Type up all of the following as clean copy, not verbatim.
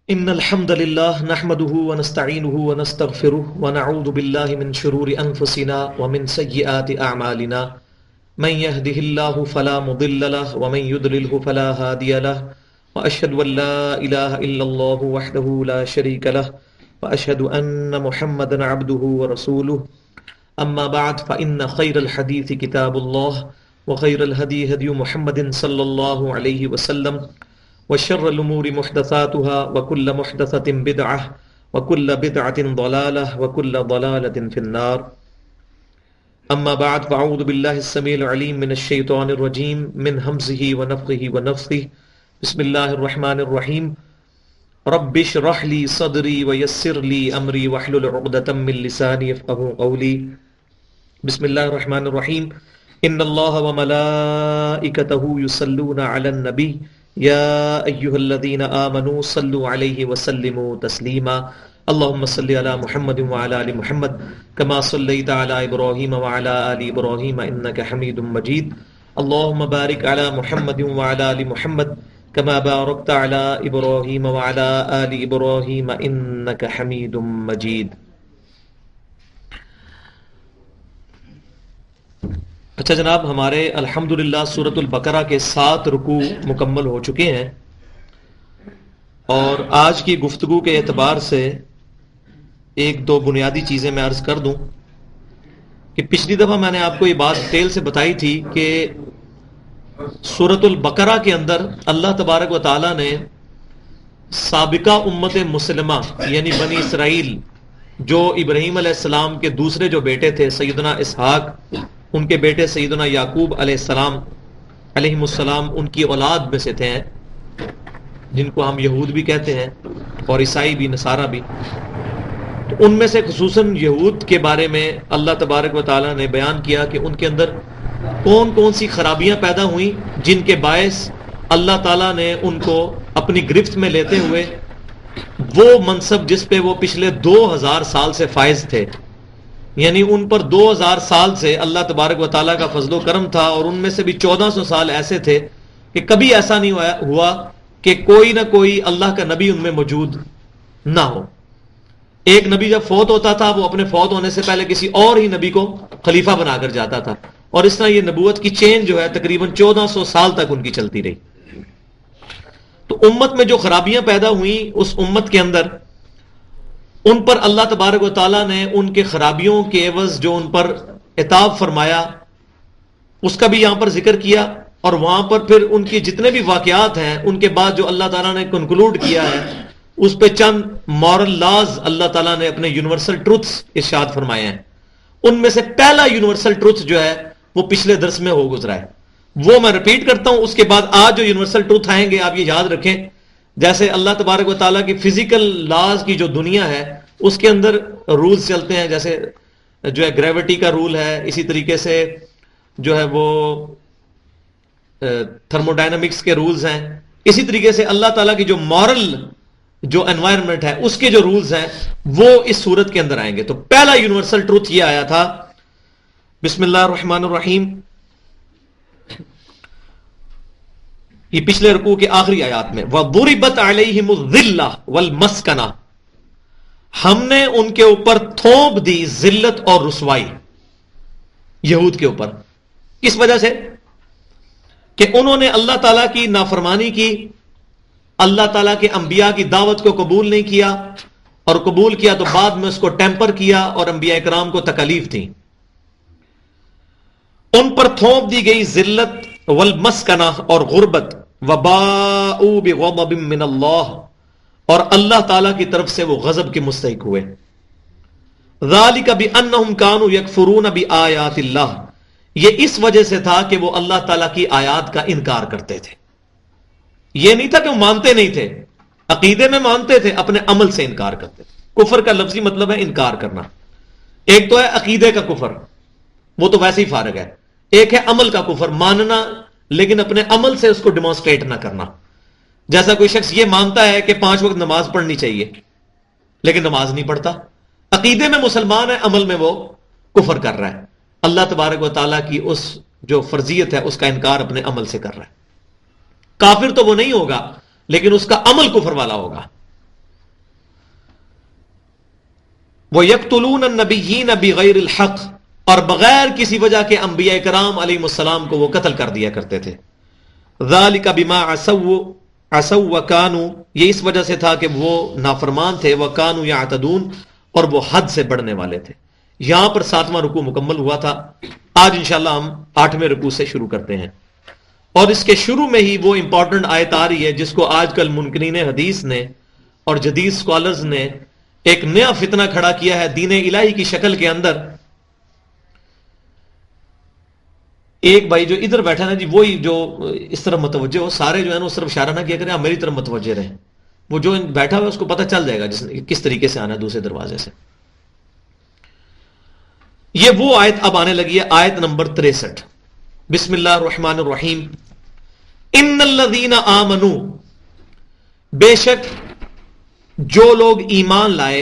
إن الحمد لله نحمده ونستعينه ونستغفره ونعوذ بالله من شرور أنفسنا ومن سيئات أعمالنا من يهده الله فلا مضل له ومن يضلله فلا هادي له وأشهد أن لا إله إلا الله وحده لا شريك له وأشهد أن محمدا عبده ورسوله أما بعد فإن خير الحديث كتاب الله وخير الهدي هدي محمد صلى الله عليه وسلم وشر الأمور محدثاتها وكل محدثة بدعة وكل بدعة ضلالة وكل ضلالة في النار أما بعد فأعوذ بالله السميع العليم من الشيطان الرجيم من همزه ونفخه ونفثه بسم الله الرحمن الرحيم رب اشرح لي صدري ويسر لي أمري واحلل عقدة من لساني يفقهوا قولي بسم الله الرحمن الرحيم إن الله وملائكته يصلون على النبي يا أيها الذين آمنوا صلوا عليه وسلموا تسليما اللهم صل على محمد وعلى آل محمد كما صليت على إبراهيم وعلى آل إبراهيم إنك حميد مجيد اللهم بارك على محمد وعلى آل محمد كما باركت على إبراهيم وعلى آل إبراهيم إنك حميد مجيد. اچھا جناب، ہمارے الحمدللہ سورۃ البقرہ کے 7 رکوع مکمل ہو چکے ہیں، اور آج کی گفتگو کے اعتبار سے ایک دو بنیادی چیزیں میں عرض کر دوں کہ پچھلی دفعہ میں نے آپ کو یہ بات ڈیٹیل سے بتائی تھی کہ سورۃ البقرہ کے اندر اللہ تبارک و تعالی نے سابقہ امت مسلمہ یعنی بنی اسرائیل، جو ابراہیم علیہ السلام کے دوسرے جو بیٹے تھے سیدنا اسحاق، ان کے بیٹے سیدنا یعقوب علیہ السلام علیہم السلام، ان کی اولاد میں سے تھے، جن کو ہم یہود بھی کہتے ہیں اور عیسائی بھی، نصارہ بھی. تو ان میں سے خصوصاً یہود کے بارے میں اللہ تبارک و تعالیٰ نے بیان کیا کہ ان کے اندر کون کون سی خرابیاں پیدا ہوئیں جن کے باعث اللہ تعالیٰ نے ان کو اپنی گرفت میں لیتے ہوئے وہ منصب جس پہ وہ پچھلے 2000 سال سے فائز تھے، یعنی ان پر 2000 سال سے اللہ تبارک و تعالیٰ کا فضل و کرم تھا، اور ان میں سے بھی 1400 سال ایسے تھے کہ کبھی ایسا نہیں ہوا کہ کوئی نہ کوئی اللہ کا نبی ان میں موجود نہ ہو. ایک نبی جب فوت ہوتا تھا وہ اپنے فوت ہونے سے پہلے کسی اور ہی نبی کو خلیفہ بنا کر جاتا تھا، اور اس طرح یہ نبوت کی چین جو ہے تقریباً 1400 سال تک ان کی چلتی رہی. تو امت میں جو خرابیاں پیدا ہوئیں اس امت کے اندر، ان پر اللہ تبارک و تعالیٰ نے ان کے خرابیوں کے عوض جو ان پر عتاب فرمایا اس کا بھی یہاں پر ذکر کیا، اور وہاں پر پھر ان کی جتنے بھی واقعات ہیں ان کے بعد جو اللہ تعالیٰ نے کنکلوڈ کیا ہے اس پہ چند مورل لاز اللہ تعالیٰ نے اپنے یونیورسل ٹروتھس ارشاد فرمائے ہیں. ان میں سے پہلا یونیورسل ٹروتھ جو ہے وہ پچھلے درس میں ہو گزرا ہے، وہ میں ریپیٹ کرتا ہوں. اس کے بعد آج جو یونیورسل ٹروتھ آئیں گے آپ یہ یاد رکھیں. جیسے اللہ تبارک و تعالیٰ کی فزیکل لاز کی جو دنیا ہے اس کے اندر رولز چلتے ہیں، جیسے جو ہے گریوٹی کا رول ہے، اسی طریقے سے جو ہے وہ تھرموڈائنمکس کے رولز ہیں، اسی طریقے سے اللہ تعالیٰ کی جو مورل جو انوائرمنٹ ہے اس کے جو رولز ہیں وہ اس صورت کے اندر آئیں گے. تو پہلا یونیورسل ٹروتھ یہ آیا تھا، بسم اللہ الرحمن الرحیم، یہ پچھلے رکوع کے آخری آیات میں، وَضُرِبَتْ عَلَيْهِمُ الذِّلَّةُ وَالْمَسْكَنَةُ، ہم نے ان کے اوپر تھوپ دی ذلت اور رسوائی، یہود کے اوپر. کس وجہ سے؟ کہ انہوں نے اللہ تعالیٰ کی نافرمانی کی، اللہ تعالیٰ کے انبیاء کی دعوت کو قبول نہیں کیا، اور قبول کیا تو بعد میں اس کو ٹیمپر کیا اور انبیاء کرام کو تکالیف تھی. ان پر تھوپ دی گئی ذلت والمسکنہ اور غربت، وباءوا بغضب من اللہ، اور اللہ تعالیٰ کی طرف سے وہ غضب کے مستحق ہوئے. ذالک بانہم کانوا یکفرون بآیات اللہ، یہ اس وجہ سے تھا کہ وہ اللہ تعالیٰ کی آیات کا انکار کرتے تھے. یہ نہیں تھا کہ وہ مانتے نہیں تھے، عقیدے میں مانتے تھے، اپنے عمل سے انکار کرتے تھے. کفر کا لفظی مطلب ہے انکار کرنا. ایک تو ہے عقیدے کا کفر، وہ تو ویسے ہی فارغ ہے. ایک ہے عمل کا کفر، ماننا لیکن اپنے عمل سے اس کو ڈیمانسٹریٹ نہ کرنا. جیسا کوئی شخص یہ مانتا ہے کہ 5 وقت نماز پڑھنی چاہیے لیکن نماز نہیں پڑھتا، عقیدے میں مسلمان ہے، عمل میں وہ کفر کر رہا ہے. اللہ تبارک و تعالیٰ کی اس جو فرضیت ہے اس کا انکار اپنے عمل سے کر رہا ہے. کافر تو وہ نہیں ہوگا لیکن اس کا عمل کفر والا ہوگا. وَيَقْتُلُونَ النَّبِيِّينَ بِغَيْرِ الْحَقِّ، اور بغیر کسی وجہ کے انبیاء کرام علیہ السلام کو وہ قتل کر دیا کرتے تھے. ذَلِكَ بِمَا عَصَوْا وَكَانُوا، یہ اس وجہ سے تھا کہ وہ نافرمان تھے، وَكَانُوا يَعْتَدُونَ، اور وہ حد سے بڑھنے والے تھے. یہاں پر 7واں رکوع مکمل ہوا تھا. آج انشاءاللہ ہم 8ویں رکوع سے شروع کرتے ہیں، اور اس کے شروع میں ہی وہ امپورٹنٹ آیت آ رہی ہے جس کو آج کل منکرین حدیث نے اور جدید سکالرز نے ایک نیا فتنہ کھڑا کیا ہے دین الہی کی شکل کے اندر. ایک بھائی جو ادھر بیٹھا نا جی، وہی جو اس طرف متوجہ ہو، سارے جو ہے نا اس طرف اشارہ نہ کیا کریں، آپ میری طرف متوجہ رہیں. وہ جو بیٹھا ہوا ہے اس کو پتہ چل جائے گا کس طریقے سے آنا ہے دوسرے دروازے سے. یہ وہ آیت اب آنے لگی ہے، آیت نمبر 63. بسم اللہ الرحمن الرحیم. ان الذین آمنوا، بے شک جو لوگ ایمان لائے،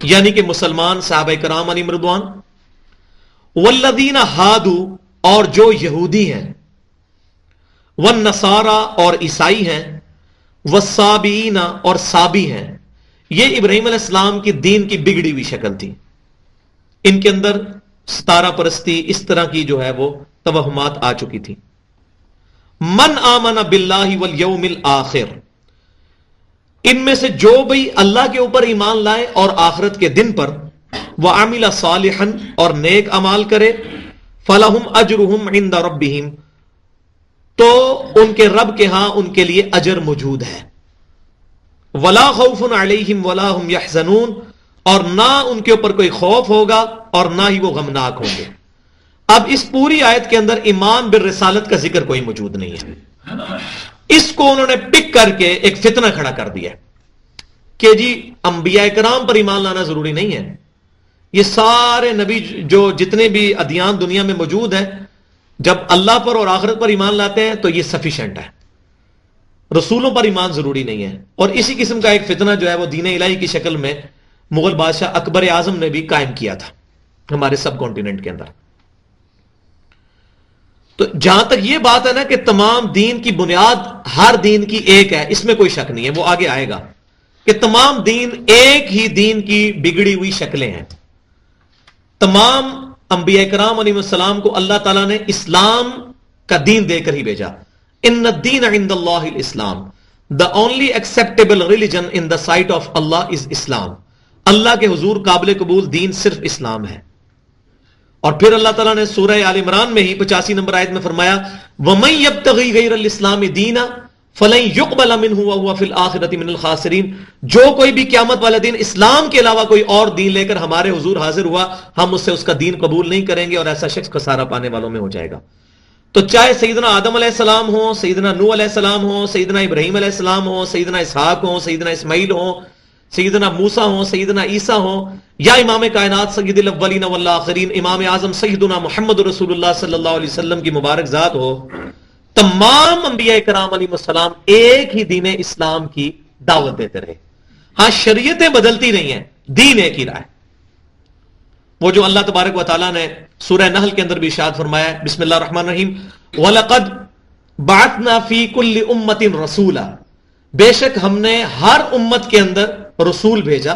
یعنی کہ مسلمان صحابہ کرام علیہم رضوان، والذین ہادوا، اور جو یہودی ہیں، والنصارى، اور عیسائی ہیں، والصابئین، اور صابی ہیں. یہ ابراہیم علیہ السلام کی دین کی بگڑی ہوئی شکل تھی. ان کے اندر ستارہ پرستی، اس طرح کی جو ہے وہ توہمات آ چکی تھی. من آمن باللہ والیوم الآخر، ان میں سے جو بھی اللہ کے اوپر ایمان لائے اور آخرت کے دن پر، وعمل صالحا، اور نیک اعمال کرے، فلہم اجرہم عند ربہم، تو ان کے رب کے ہاں ان کے لیے اجر موجود ہے. ولا خوف علیہم ولا ہم یحزنون، اور نہ ان کے اوپر کوئی خوف ہوگا اور نہ ہی وہ غمناک ہوں گے. اب اس پوری آیت کے اندر ایمان بالرسالت کا ذکر کوئی موجود نہیں ہے. اس کو انہوں نے پک کر کے ایک فتنہ کھڑا کر دیا کہ جی انبیاء کرام پر ایمان لانا ضروری نہیں ہے. یہ سارے نبی جو جتنے بھی ادیان دنیا میں موجود ہیں، جب اللہ پر اور آخرت پر ایمان لاتے ہیں تو یہ سفیشینٹ ہے. رسولوں پر ایمان ضروری نہیں ہے. اور اسی قسم کا ایک فتنہ جو ہے وہ دین الہی کی شکل میں مغل بادشاہ اکبر اعظم نے بھی قائم کیا تھا ہمارے سب کانٹیننٹ کے اندر. تو جہاں تک یہ بات ہے نا کہ تمام دین کی بنیاد ہر دین کی ایک ہے، اس میں کوئی شک نہیں ہے. وہ آگے آئے گا کہ تمام دین ایک ہی دین کی بگڑی ہوئی شکلیں ہیں. تمام انبیاء کرام علیہ السلام کو اللہ تعالیٰ نے اسلام کا دین دے کر ہی بھیجا. ان الدین عند اللہ الاسلام، the only acceptable religion in the sight of Allah is Islam. اللہ کے حضور قابل قبول دین صرف اسلام ہے. اور پھر اللہ تعالیٰ نے سورہ آل عمران میں ہی 85 نمبر آیت میں فرمایا وَمَن يَبْتَغِي غَيْرَ الْإِسْلَامِ دِينًا فَلَن يُقْبَلَ مِنْهُ وَهُوَ فِي الْآخِرَةِ مِنَ الْخَاسِرِينَ. جو کوئی بھی قیامت والا دین اسلام کے علاوہ کوئی اور دین لے کر ہمارے حضور حاضر ہوا، ہم اس سے اس کا دین قبول نہیں کریں گے، اور ایسا شخص خسارہ پانے والوں میں ہو جائے گا. تو چاہے سیدنا آدم علیہ السلام ہو، سیدنا نوح علیہ السلام ہو، سیدنا ابراہیم علیہ السلام ہو، سیدنا اسحاق ہو، سیدنا اسماعیل ہو، سیدنا موسیٰ ہوں، سیدنا عیسیٰ ہوں، یا امام کائنات سید الاولین والآخرین امام اعظم سیدنا محمد رسول اللہ صلی اللہ علیہ وسلم کی مبارک ذات ہو، تمام انبیاء کرام علیہ السلام ایک ہی دین اسلام کی دعوت دیتے رہے. ہاں شریعتیں بدلتی رہی ہیں، دین ایک ہی رہا ہے. وہ جو اللہ تبارک و تعالیٰ نے سورہ نحل کے اندر بھی ارشاد فرمایا ہے، بسم اللہ الرحمن الرحیم، وَلَقَدْ بَعَثْنَا فِي كُلِّ أُمَّةٍ رَسُولًا، بے شک ہم نے ہر امت کے اندر رسول بھیجا،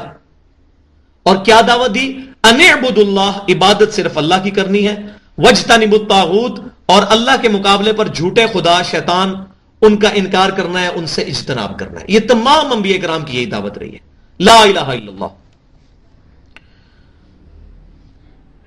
اور کیا دعوت دی؟ ان اعبدوا اللہ، عبادت صرف اللہ کی کرنی ہے، واجتنبوا الطاغوت، اور اللہ کے مقابلے پر جھوٹے خدا شیطان ان کا انکار کرنا ہے، ان سے اجتناب کرنا ہے. یہ تمام انبیاء کرام کی یہی دعوت رہی ہے، لا الہ الا اللہ.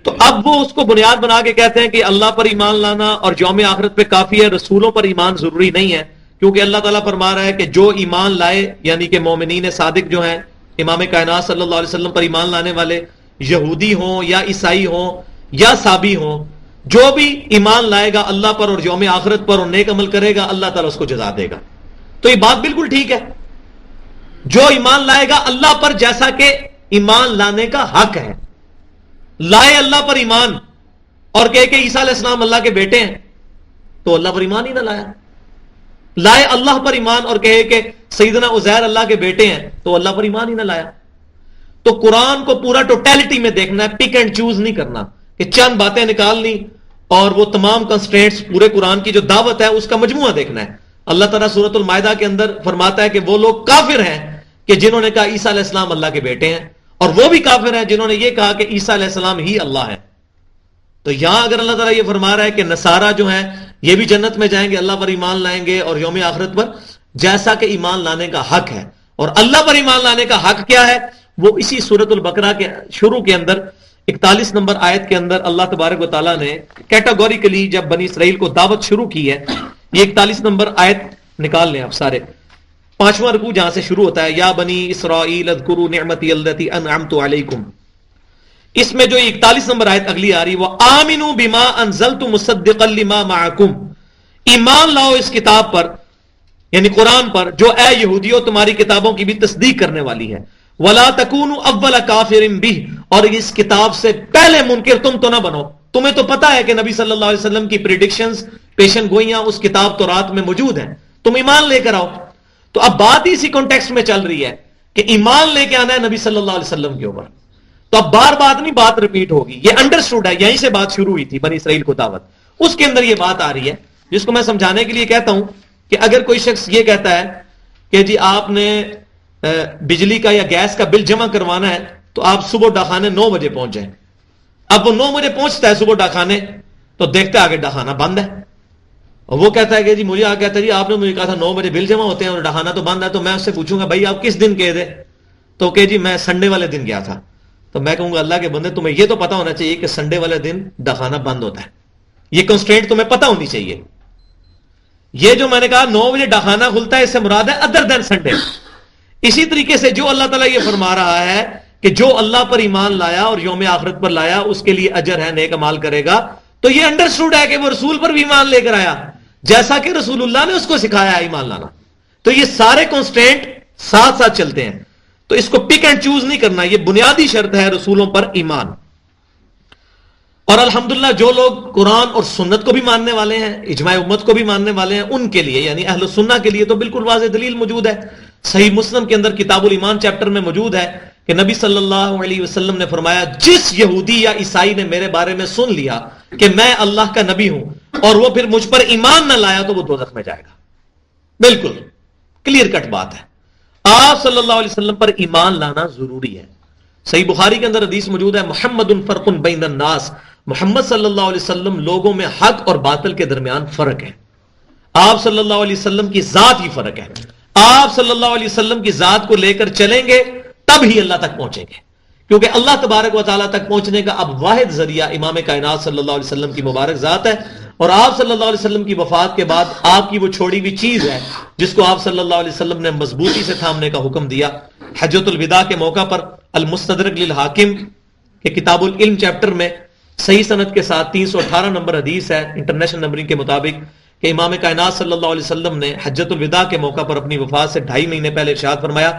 تو اب وہ اس کو بنیاد بنا کے کہتے ہیں کہ اللہ پر ایمان لانا اور یوم آخرت پہ کافی ہے، رسولوں پر ایمان ضروری نہیں ہے، کیونکہ اللہ تعالیٰ فرما رہا ہے کہ جو ایمان لائے، یعنی کہ مومنین صادق جو ہیں، امام کائنات صلی اللہ علیہ وسلم پر ایمان لانے والے، یہودی ہوں یا عیسائی ہوں یا صابی ہوں، جو بھی ایمان لائے گا اللہ پر اور یوم آخرت پر اور نیک عمل کرے گا، اللہ تعالیٰ اس کو جزا دے گا. تو یہ بات بالکل ٹھیک ہے. جو ایمان لائے گا اللہ پر جیسا کہ ایمان لانے کا حق ہے، لائے اللہ پر ایمان اور کہے کہ عیسیٰ علیہ السلام اللہ کے بیٹے ہیں، تو اللہ پر ایمان ہی نہ لایا. لائے اللہ پر ایمان اور کہے کہ سیدنا عزیر اللہ کے بیٹے ہیں، تو اللہ پر ایمان ہی نہ لایا. تو قرآن کو پورا ٹوٹیلٹی میں دیکھنا ہے، پک اینڈ چوز نہیں کرنا کہ چند باتیں نکالنی اور وہ تمام کنسٹرینٹس پورے قرآن کی جو دعوت ہے اس کا مجموعہ دیکھنا ہے. اللہ تعالیٰ سورۃ المائدہ کے اندر فرماتا ہے کہ وہ لوگ کافر ہیں کہ جنہوں نے کہا عیسیٰ علیہ السلام اللہ کے بیٹے ہیں، اور وہ بھی کافر ہیں جنہوں نے یہ کہا کہ عیسیٰ علیہ السلام ہی اللہ ہے. تو یہاں اگر اللہ تعالیٰ یہ فرما رہا ہے کہ نصارہ جو ہیں یہ بھی جنت میں جائیں گے، اللہ پر ایمان لائیں گے اور یوم آخرت پر، جیسا کہ ایمان لانے کا حق ہے. اور اللہ پر ایمان لانے کا حق کیا ہے؟ وہ اسی سورۃ البقرہ کے شروع کے اندر 41 نمبر آیت کے اندر اللہ تبارک و تعالیٰ نے کیٹاگوریکلی جب بنی اسرائیل کو دعوت شروع کی ہے، یہ 41 نمبر آیت نکال لیں آپ سارے، 5واں رکوع جہاں سے شروع ہوتا ہے، یا بنی اسرائیل اذکروا نعمتی التی انعمت علیکم. اس میں جو 41 نمبر آیت اگلی آ رہی وہ آمنوا بما انزلت مصدقا لما معکم، ایمان لاؤ اس کتاب پر یعنی قرآن پر جو اے یہودیوں تمہاری کتابوں کی بھی تصدیق کرنے والی ہے. ولا تکونوا اول کافر بہ، اور اس کتاب سے پہلے منکر تم تو نہ بنو. تمہیں تو پتا ہے کہ نبی صلی اللہ علیہ وسلم کی پریڈکشنز، پیشن گوئیاں اس کتاب تورات میں موجود ہیں، تم ایمان لے کر آؤ. تو اب بات اسی کانٹیکسٹ میں چل رہی ہے کہ ایمان لے کے آنا ہے نبی صلی اللہ علیہ وسلم کے اوپر. تو اب بار بات نہیں، بات ریپیٹ ہوگی. یہ انڈرسٹوڈ ہے، یہیں سے بات شروع ہوئی تھی بنی اسرائیل کو دعوت، اس کے اندر یہ بات آ رہی ہے جس کو میں سمجھانے کے لیے کہتا ہوں کہ اگر کوئی شخص یہ کہتا ہے کہ جی آپ نے بجلی کا یا گیس کا بل جمع کروانا ہے تو آپ صبح ڈاکخانے 9 بجے پہنچ جائیں. اب وہ 9 بجے پہنچتا ہے صبح ڈاکخانے تو دیکھتا ہے آگے ڈاکخانہ بند ہے، اور وہ کہتا ہے کہ جی مجھے کہتا ہے جی آپ نے مجھے کہا تھا 9 بجے بل جمع ہوتے ہیں اور ڈاکخانہ تو بند ہے. تو میں اس سے پوچھوں گا بھائی آپ کس دن کہہ دے، تو کہ جی میں سنڈے والے دن گیا تھا. تو میں کہوں گا اللہ کے بندے تمہیں یہ تو پتا ہونا چاہیے کہ سنڈے والے دن ڈاکخانہ بند ہوتا ہے، یہ کنسٹرینٹ تمہیں پتا ہونی چاہیے. یہ جو میں نے کہا 9 بجے ڈاکخانہ کھلتا ہے اس سے مراد ہے ادر دین سنڈے. اسی طریقے سے جو اللہ تعالیٰ یہ فرما رہا ہے کہ جو اللہ پر ایمان لایا اور یوم آخرت پر لایا اس کے لیے اجر ہے، نیک عمال کرے گا، تو یہ انڈرسٹوڈ ہے کہ وہ رسول پر بھی ایمان لے کر آیا جیسا کہ رسول اللہ نے اس کو سکھایا ہے ایمان لانا. تو یہ سارے کنسٹرینٹ ساتھ ساتھ چلتے ہیں، تو اس کو پک اینڈ چوز نہیں کرنا. یہ بنیادی شرط ہے رسولوں پر ایمان. اور الحمدللہ جو لوگ قرآن اور سنت کو بھی ماننے والے ہیں، اجماع امت کو بھی ماننے والے ہیں، ان کے لیے یعنی اہل سنہ کے لیے تو بالکل واضح دلیل موجود ہے. صحیح مسلم کے اندر کتاب الایمان چیپٹر میں موجود ہے کہ نبی صلی اللہ علیہ وسلم نے فرمایا جس یہودی یا عیسائی نے میرے بارے میں سن لیا کہ میں اللہ کا نبی ہوں اور وہ پھر مجھ پر ایمان نہ لایا تو وہ دوزخ میں جائے گا. بالکل کلیئر کٹ بات ہے. آپ صلی اللہ علیہ وسلم پر ایمان لانا ضروری ہے. صحیح بخاری کے اندر حدیث موجود ہے محمد فرق بین الناس، محمد صلی اللہ علیہ وسلم لوگوں میں حق اور باطل کے درمیان فرق ہے. آپ صلی اللہ علیہ وسلم کی ذات ہی فرق ہے. آپ صلی اللہ علیہ وسلم کی ذات کو لے کر چلیں گے تب ہی اللہ تک پہنچیں گے، کیونکہ اللہ تبارک و تعالیٰ تک پہنچنے کا اب واحد ذریعہ امام کائنات صلی اللہ علیہ وسلم کی مبارک ذات ہے. اور آپ صلی اللہ علیہ وسلم کی وفات کے بعد آپ کی وہ چھوڑی ہوئی چیز ہے جس کو آپ صلی اللہ علیہ وسلم نے مضبوطی سے تھامنے کا حکم دیا. حجۃ الوداع کے موقع پر المستدرک للحاکم کے کتاب العلم چیپٹر میں صحیح سند کے ساتھ 318 نمبر حدیث ہے انٹرنیشنل نمبرنگ کے مطابق کہ امام کائنات صلی اللہ علیہ وسلم نے حجۃ الوداع کے موقع پر اپنی وفات سے 2.5 مہینے پہلے ارشاد فرمایا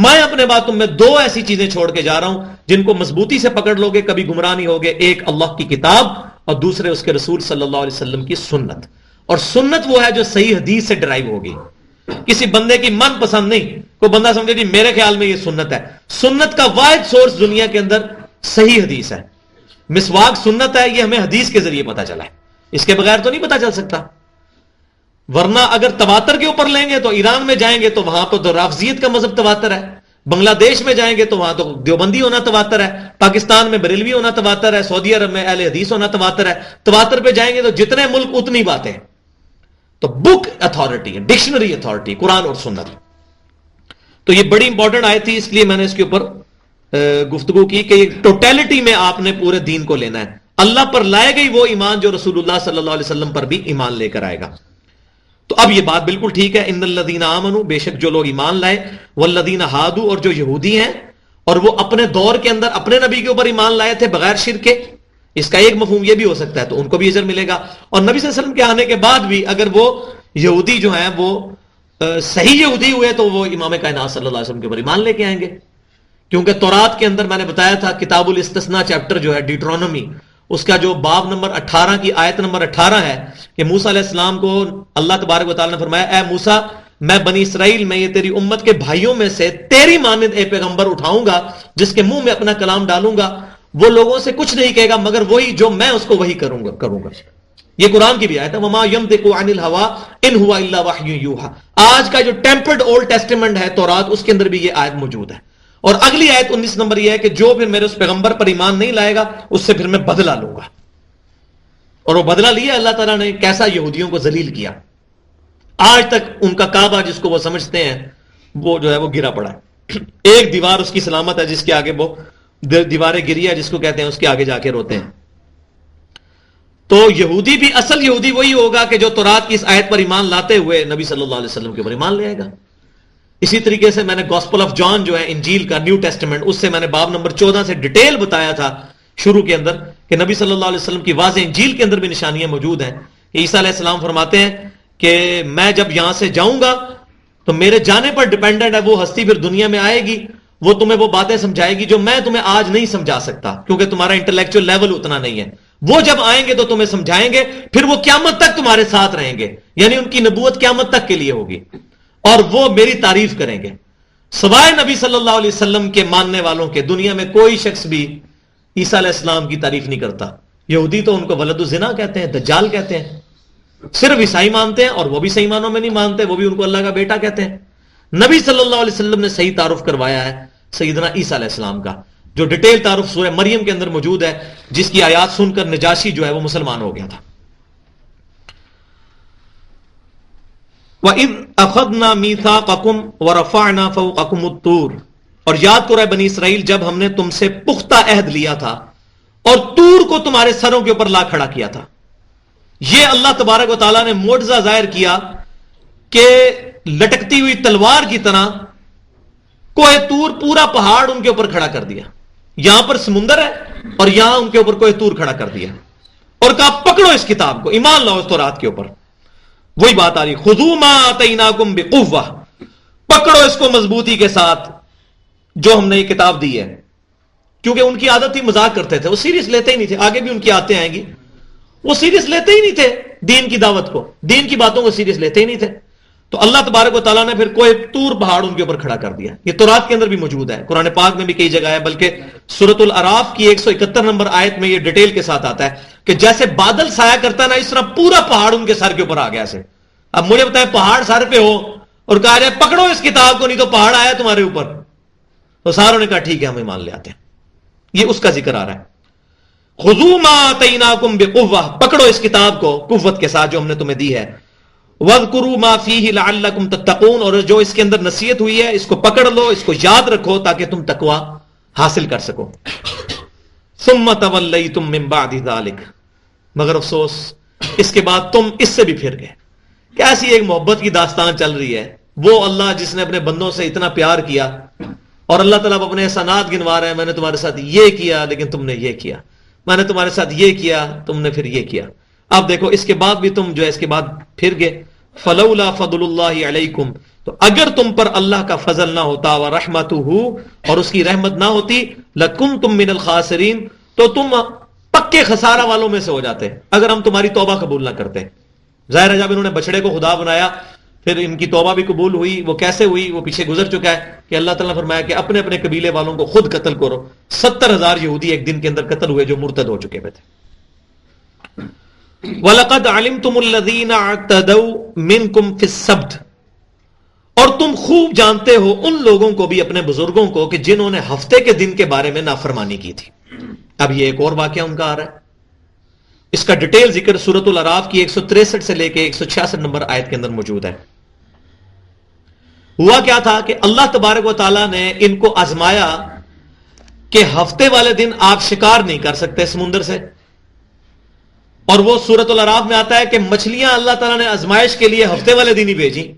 میں اپنے بعد تم میں 2 ایسی چیزیں چھوڑ کے جا رہا ہوں جن کو مضبوطی سے پکڑ لوگے کبھی گمراہ نہیں ہوگے. ایک اللہ کی کتاب اور دوسرے اس کے رسول صلی اللہ علیہ وسلم کی سنت. اور سنت وہ ہے جو صحیح حدیث سے ڈرائیو ہوگی، کسی بندے کی من پسند نہیں. کوئی بندہ سمجھے جی میرے خیال میں یہ سنت ہے. سنت کا واحد سورس دنیا کے اندر صحیح حدیث ہے. مسواک سنت ہے، یہ ہمیں حدیث کے ذریعے پتا چلا ہے، اس کے بغیر تو نہیں پتا چل سکتا. ورنہ اگر تواتر کے اوپر لیں گے تو ایران میں جائیں گے تو وہاں پر تو رافضیت کا مذہب تواتر ہے، بنگلہ دیش میں جائیں گے تو وہاں تو دیوبندی ہونا تواتر ہے، پاکستان میں بریلوی ہونا تواتر ہے، سعودی عرب میں اہل حدیث ہونا تواتر ہے. تواتر پہ جائیں گے تو جتنے ملک اتنی باتیں. تو بک اتھارٹی، ڈکشنری اتھارٹی قرآن اور سنت. تو یہ بڑی امپورٹنٹ آیت تھی، اس لیے میں نے اس کے اوپر گفتگو کی کہ ٹوٹیلٹی میں آپ نے پورے دین کو لینا ہے. اللہ پر لائے گئی وہ ایمان جو رسول اللہ صلی اللہ علیہ وسلم پر بھی ایمان لے کر آئے گا. تو اب یہ بات بالکل ٹھیک ہے. ان الذین آمنوا، بے شک جو لوگ ایمان لائے، والذین ہادوا، اور جو یہودی ہیں اور وہ اپنے دور کے اندر اپنے نبی کے اوپر ایمان لائے تھے بغیر شرک کے. اس کا ایک مفہوم یہ بھی ہو سکتا ہے تو ان کو بھی اجر ملے گا. اور نبی صلی اللہ علیہ وسلم کے آنے کے بعد بھی اگر وہ یہودی جو ہیں وہ صحیح یہودی ہوئے تو وہ امام کائنات صلی اللہ علیہ وسلم کے اوپر ایمان لے کے آئیں گے. کیونکہ تورات کے اندر میں نے بتایا تھا کتاب الاستثناء چیپٹر جو ہے ڈیٹرونومی، اس کا جو باب نمبر 18 کی آیت نمبر 18 ہے کہ موسیٰ علیہ السلام کو اللہ تبارک و تعالیٰ نے فرمایا اے موسیٰ میں بنی اسرائیل میں یہ تیری امت کے بھائیوں میں سے تیری مانند ایک پیغمبر اٹھاؤں گا جس کے منہ میں اپنا کلام ڈالوں گا، وہ لوگوں سے کچھ نہیں کہے گا مگر وہی جو میں اس کو وہی کروں گا. یہ قرآن کی بھی آیت ہے وما ينطق عن الهوى ان هو الا وحی یوحى. آج کا جو ٹیمپرڈ اولڈ ٹیسٹیمنٹ ہے تورات، اس کے اندر بھی یہ آیت موجود ہے. اور اگلی آیت 19 نمبر یہ ہے کہ جو پھر میرے اس پیغمبر پر ایمان نہیں لائے گا اس سے پھر میں بدلہ لوں گا. اور وہ بدلہ لیا اللہ تعالیٰ نے کیسا؟ یہودیوں کو ذلیل کیا. آج تک ان کا کعبہ جس کو وہ سمجھتے ہیں وہ جو ہے وہ گرا پڑا ہے. ایک دیوار اس کی سلامت ہے جس کے آگے وہ دیواریں گری ہے جس کو کہتے ہیں اس کے آگے جا کے روتے ہیں. تو یہودی بھی اصل یہودی وہی ہوگا کہ جو تورات کی اس آیت پر ایمان لاتے ہوئے نبی صلی اللہ علیہ وسلم کے اوپر ایمان لے آئے گا. اسی طریقے سے میں نے گاسپل آف جان جو ہے انجیل کا نیو ٹیسٹمنٹ، اس سے میں نے باب نمبر 14 سے ڈیٹیل بتایا تھا شروع کے اندر کہ نبی صلی اللہ علیہ وسلم کی واضح انجیل کے اندر بھی نشانیاں موجود ہیں کہ عیسیٰ علیہ السلام فرماتے ہیں کہ میں جب یہاں سے جاؤں گا تو میرے جانے پر ڈیپینڈنٹ ہے وہ ہستی پھر دنیا میں آئے گی، وہ تمہیں وہ باتیں سمجھائے گی جو میں تمہیں آج نہیں سمجھا سکتا کیونکہ تمہارا انٹلیکچوئل لیول اتنا نہیں ہے. وہ جب آئیں گے تو تمہیں سمجھائیں گے، پھر وہ قیامت تک تمہارے ساتھ رہیں گے، یعنی ان کی نبوت قیامت تک کے لیے ہوگی اور وہ میری تعریف کریں گے. سوائے نبی صلی اللہ علیہ وسلم کے ماننے والوں کے دنیا میں کوئی شخص بھی عیسیٰ علیہ السلام کی تعریف نہیں کرتا. یہودی تو ان کو ولد الزنا کہتے ہیں، دجال کہتے ہیں. صرف عیسائی مانتے ہیں اور وہ بھی صحیح معنوں میں نہیں مانتے، وہ بھی ان کو اللہ کا بیٹا کہتے ہیں. نبی صلی اللہ علیہ وسلم نے صحیح تعارف کروایا ہے سیدنا عیسیٰ علیہ السلام کا، جو ڈیٹیل تعارف سورہ مریم کے اندر موجود ہے، جس کی آیات سن کر نجاشی جو ہے وہ مسلمان ہو گیا تھا. وَإِذْ أَخَذْنَا مِيثَاقَكُمْ وَرَفَعْنَا فَوْقَكُمُ الطُّورَ، اور یاد کرو اے بنی اسرائیل جب ہم نے تم سے پختہ عہد لیا تھا اور طور کو تمہارے سروں کے اوپر لا کھڑا کیا تھا. یہ اللہ تبارک و تعالیٰ نے معجزہ ظاہر کیا کہ لٹکتی ہوئی تلوار کی طرح کوہ طور پورا پہاڑ ان کے اوپر کھڑا کر دیا. یہاں پر سمندر ہے اور یہاں ان کے اوپر کوہ طور کھڑا کر دیا اور کہا پکڑو اس کتاب کو، ایمان لاؤ اس تورات کے اوپر. وہی بات آ رہی، خذوا ما آتیناکم بقوہ، پکڑو اس کو مضبوطی کے ساتھ جو ہم نے یہ کتاب دی ہے. کیونکہ ان کی عادت ہی مذاق کرتے تھے، وہ سیریس لیتے ہی نہیں تھے. آگے بھی ان کی آتے آئیں گی، وہ سیریس لیتے ہی نہیں تھے دین کی دعوت کو، دین کی باتوں کو سیریس لیتے ہی نہیں تھے. تو اللہ تبارک و تعالیٰ نے پھر کوہ طور پہاڑ ان کے اوپر کھڑا کر دیا. یہ تورات کے اندر بھی موجود ہے، قرآن پاک میں بھی کئی جگہ ہے، بلکہ سورۃ الاعراف کی 171 نمبر آیت میں یہ ڈیٹیل کے ساتھ آتا ہے کہ جیسے بادل سایہ کرتا ہے نا، اس طرح پورا پہاڑ ان کے سر کے اوپر آ گیا. سے اب مجھے بتائیں پہاڑ سر پہ ہو اور کہا جائے پکڑو اس کتاب کو نہیں تو پہاڑ آیا تمہارے اوپر، تو ساروں نے کہا ٹھیک ہے ہم ایمان لے آتے ہیں. یہ اس کا ذکر آ رہا ہے، خذوا ما آتیناکم بقوہ، پکڑو اس کتاب کو قوت کے ساتھ جو ہم نے تمہیں دی ہے. وَاذْكُرُوا مَا فِيهِ لَعَلَّكُمْ تَتَّقُونَ، اور جو اس کے اندر نصیحت ہوئی ہے اس کو پکڑ لو، اس کو یاد رکھو تاکہ تم تقوی حاصل کر سکو. ثُمَّ تَوَلَّيْتُم مِّن بَعْدِ ذَلِكَ، مگر افسوس اس کے بعد تم اس سے بھی پھر گئے. کیسی ایک محبت کی داستان چل رہی ہے. وہ اللہ جس نے اپنے بندوں سے اتنا پیار کیا اور اللہ تعالیٰ اپنے احسانات گنوا رہے ہیں، میں نے تمہارے ساتھ یہ کیا لیکن تم نے یہ کیا، میں نے تمہارے ساتھ یہ کیا تم نے پھر یہ کیا. اب دیکھو اس کے بعد بھی تم جو ہے اس کے بعد پھر گئے. فلولا فضل اللہ علیکم، تو اگر تم پر اللہ کا فضل نہ ہوتا ورحمتہ، اور اس کی رحمت نہ ہوتی، لکنتم من الخاسرین، تو تم پکے خسارہ والوں میں سے ہو جاتے اگر ہم تمہاری توبہ قبول نہ کرتے. ظاہر ہے جب انہوں نے بچڑے کو خدا بنایا پھر ان کی توبہ بھی قبول ہوئی. وہ کیسے ہوئی وہ پیچھے گزر چکا ہے کہ اللہ تعالیٰ نے فرمایا کہ اپنے اپنے قبیلے والوں کو خود قتل کرو. 70,000 یہودی ایک دن کے اندر قتل ہوئے جو مرتد ہو چکے ہوئے تھے. وَلَقَدْ عَلِمْتُمُ الَّذِينَ اعْتَدَوْا مِنْكُمْ فِي السَّبْتِ، اور تم خوب جانتے ہو ان لوگوں کو بھی اپنے بزرگوں کو کہ جنہوں نے ہفتے کے دن کے بارے میں نافرمانی کی تھی. اب یہ ایک اور واقعہ ان کا آ رہا ہے، اس کا ڈیٹیل ذکر سورۃ الاعراف کی 163 سے لے کے 166 نمبر آیت کے اندر موجود ہے. ہوا کیا تھا کہ اللہ تبارک و تعالیٰ نے ان کو آزمایا کہ ہفتے والے دن آپ شکار نہیں کر سکتے سمندر سے. اور وہ سورۃ الاعراف میں آتا ہے کہ مچھلیاں اللہ تعالیٰ نے آزمائش کے لیے ہفتے والے دن ہی بھیجی.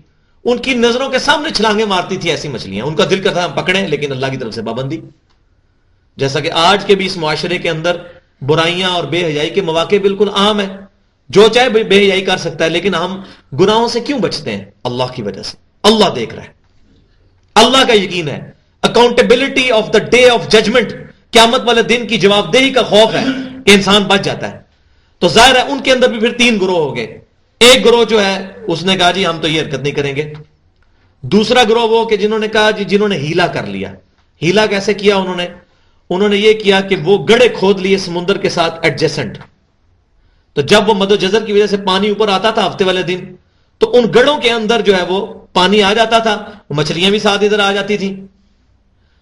ان کی نظروں کے سامنے چھلانگیں مارتی تھی ایسی مچھلیاں، ان کا دل کرتا ہم پکڑیں، لیکن اللہ کی طرف سے پابندی. جیسا کہ آج کے بھی اس معاشرے کے اندر برائیاں اور بے حیائی کے مواقع بالکل عام ہے، جو چاہے بے حیائی کر سکتا ہے، لیکن ہم گناہوں سے کیوں بچتے ہیں؟ اللہ کی وجہ سے. اللہ دیکھ رہا ہے، اللہ کا یقین ہے، accountability of the day of judgement, قیامت والے دن کی جواب دہی کا خوف ہے کہ انسان بچ جاتا ہے. تو ظاہر ہے ان کے اندر بھی پھر 3 گروہ ہو گئے. ایک گروہ جو ہے اس نے کہا جی ہم تو یہ حرکت نہیں کریں گے. دوسرا گروہ وہ کہ جنہوں نے کہا جی جنہوں نے ہیلا کر لیا. ہیلا کیسے کیا؟ انہوں نے یہ کیا کہ وہ گڑھے کھود لیے سمندر کے ساتھ ایڈجسنٹ. تو جب وہ مد و جزر کی وجہ سے پانی اوپر آتا تھا ہفتے والے دن، تو ان گڑھوں کے اندر جو ہے وہ پانی آ جاتا تھا، وہ مچھلیاں بھی ساتھ ادھر آ جاتی تھیں.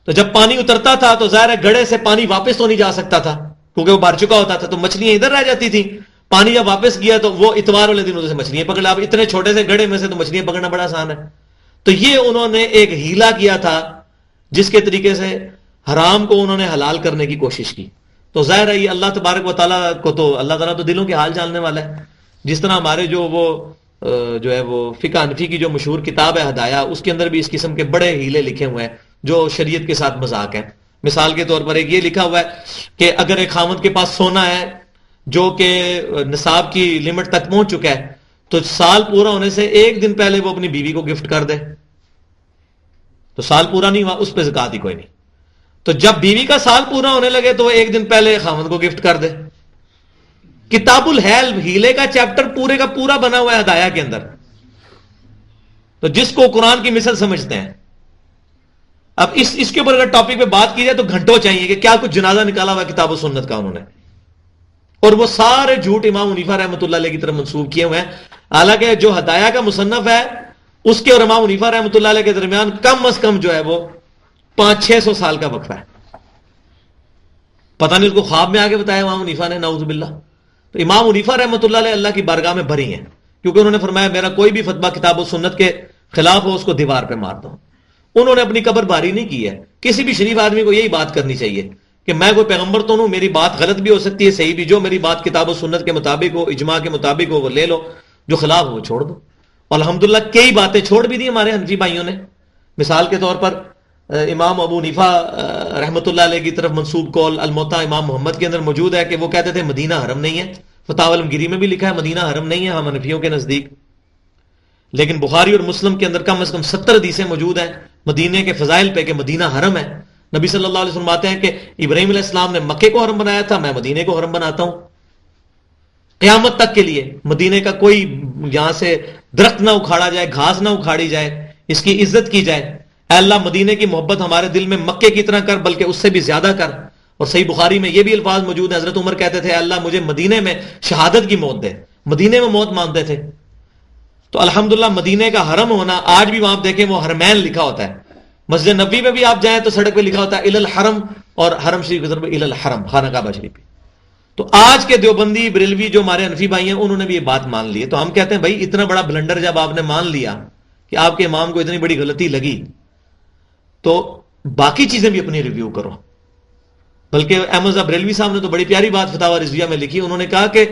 تو جب پانی اترتا تھا تو ظاہر ہے گڑھے سے پانی واپس تو نہیں جا سکتا تھا کیونکہ وہ بھر چکا ہوتا تھا، تو مچھلیاں ادھر رہ جاتی تھیں. پانی جب واپس گیا تو وہ اتوار والے دن ادھر سے مچھلیاں پکڑ. اب اتنے چھوٹے سے گڑھے میں سے تو مچھلیاں پکڑنا بڑا آسان ہے. تو یہ انہوں نے ایک ہیلا کیا تھا جس کے طریقے سے حرام کو انہوں نے حلال کرنے کی کوشش کی. تو ظاہر ہے یہ اللہ تبارک و تعالیٰ کو تو اللہ تعالیٰ تو دلوں کے حال جاننے والا ہے. جس طرح ہمارے جو ہے وہ فقہ حنفی کی جو مشہور کتاب ہے ہدایہ، اس کے اندر بھی اس قسم کے بڑے ہیلے لکھے ہوئے ہیں جو شریعت کے ساتھ مذاق ہیں. مثال کے طور پر ایک یہ لکھا ہوا ہے کہ اگر ایک خاوند کے پاس سونا ہے جو کہ نصاب کی لمٹ تک پہنچ چکا ہے تو سال پورا ہونے سے ایک دن پہلے وہ اپنی بیوی کو گفٹ کر دے. تو سال پورا نہیں ہوا، اس پہ زکات ہی کوئی نہیں. تو جب بیوی کا سال پورا ہونے لگے تو وہ ایک دن پہلے خاوند کو گفٹ کر دے. کتاب الحیل ہیلے کا چیپٹر پورے کا پورا بنا ہوا ہے ہدایہ کے اندر. تو جس کو قرآن کی مثل سمجھتے ہیں. اب اس کے اوپر اگر ٹاپک پہ بات کی جائے تو گھنٹوں چاہیے کہ کیا کچھ جنازہ نکالا ہوا کتاب و سنت کا انہوں نے، اور وہ سارے جھوٹ امام حنیفہ رحمۃ اللہ علیہ کی طرف منسوب کیے ہوئے ہیں. حالانکہ جو ہدایہ کا مصنف ہے اس کے اور امام حنیفہ رحمۃ اللہ علیہ کے درمیان کم از کم جو ہے وہ 500-600 سال کا وقفہ ہے. پتہ نہیں اس کو خواب میں آگے بتایا امام حنیفہ نے، نعوذ باللہ. تو امام حنیفہ رحمۃ اللہ علیہ اللہ کی بارگاہ میں بھری ہیں کیونکہ انہوں نے فرمایا میرا کوئی بھی فتویٰ کتاب و سنت کے خلاف ہو اس کو دیوار پہ مار دو. انہوں نے اپنی قبر باری نہیں کی ہے. کسی بھی شریف آدمی کو یہی بات کرنی چاہیے کہ میں کوئی پیغمبر تو نہیں، میری بات غلط بھی ہو سکتی ہے صحیح بھی، جو میری بات کتاب و سنت کے مطابق ہو، اجماع کے مطابق ہو وہ لے لو، جو خلاف ہو وہ چھوڑ دو. اور الحمدللہ کئی باتیں چھوڑ بھی دی ہمارے حنفی بھائیوں نے. مثال کے طور پر امام ابو حنیفہ رحمۃ اللہ علیہ کی طرف منسوب قول الموطا امام محمد کے اندر موجود ہے کہ وہ کہتے تھے مدینہ حرم نہیں ہے. فتاوی علمگیری میں بھی لکھا ہے مدینہ حرم نہیں ہے ہم حنفیوں کے نزدیک. لیکن بخاری اور مسلم کے اندر کم از کم 70 حدیثیں موجود ہیں مدینے کے فضائل پہ کہ مدینہ حرم ہے. نبی صلی اللہ علیہ وسلم فرماتے ہیں کہ ابراہیم علیہ السلام نے مکے کو حرم بنایا تھا، میں مدینے کو حرم بناتا ہوں. قیامت تک کے لیے مدینے کا کوئی یہاں سے درخت نہ اکھاڑا جائے، گھاس نہ اکھاڑی جائے، اس کی عزت کی جائے. اے اللہ مدینے کی محبت ہمارے دل میں مکے کی طرح کر، بلکہ اس سے بھی زیادہ کر. اور صحیح بخاری میں یہ بھی الفاظ موجود ہیں، حضرت عمر کہتے تھے اے اللہ مجھے مدینے میں شہادت کی موت دے، مدینے میں موت مانگتے تھے. تو الحمدللہ مدینے کا حرم ہونا، آج بھی وہاں دیکھیں وہ حرمین لکھا ہوتا ہے. مسجد نبوی میں بھی آپ جائیں تو سڑک پہ لکھا ہوتا ہے الی الحرم، اور حرم شریف کی طرف الی الحرم، خانہ کعبہ شریف. تو آج کے دیوبندی بریلوی جو ہمارے حنفی بھائی ہیں انہوں نے بھی یہ بات مان لی ہے. تو ہم کہتے ہیں بھائی اتنا بڑا بلنڈر جب آپ نے مان لیا کہ آپ کے امام کو اتنی بڑی غلطی لگی تو باقی چیزیں بھی اپنی ریویو کرو. بلکہ احمد بریلوی صاحب نے تو بڑی پیاری بات فتاوی رضویہ میں لکھی. انہوں نے کہا کہ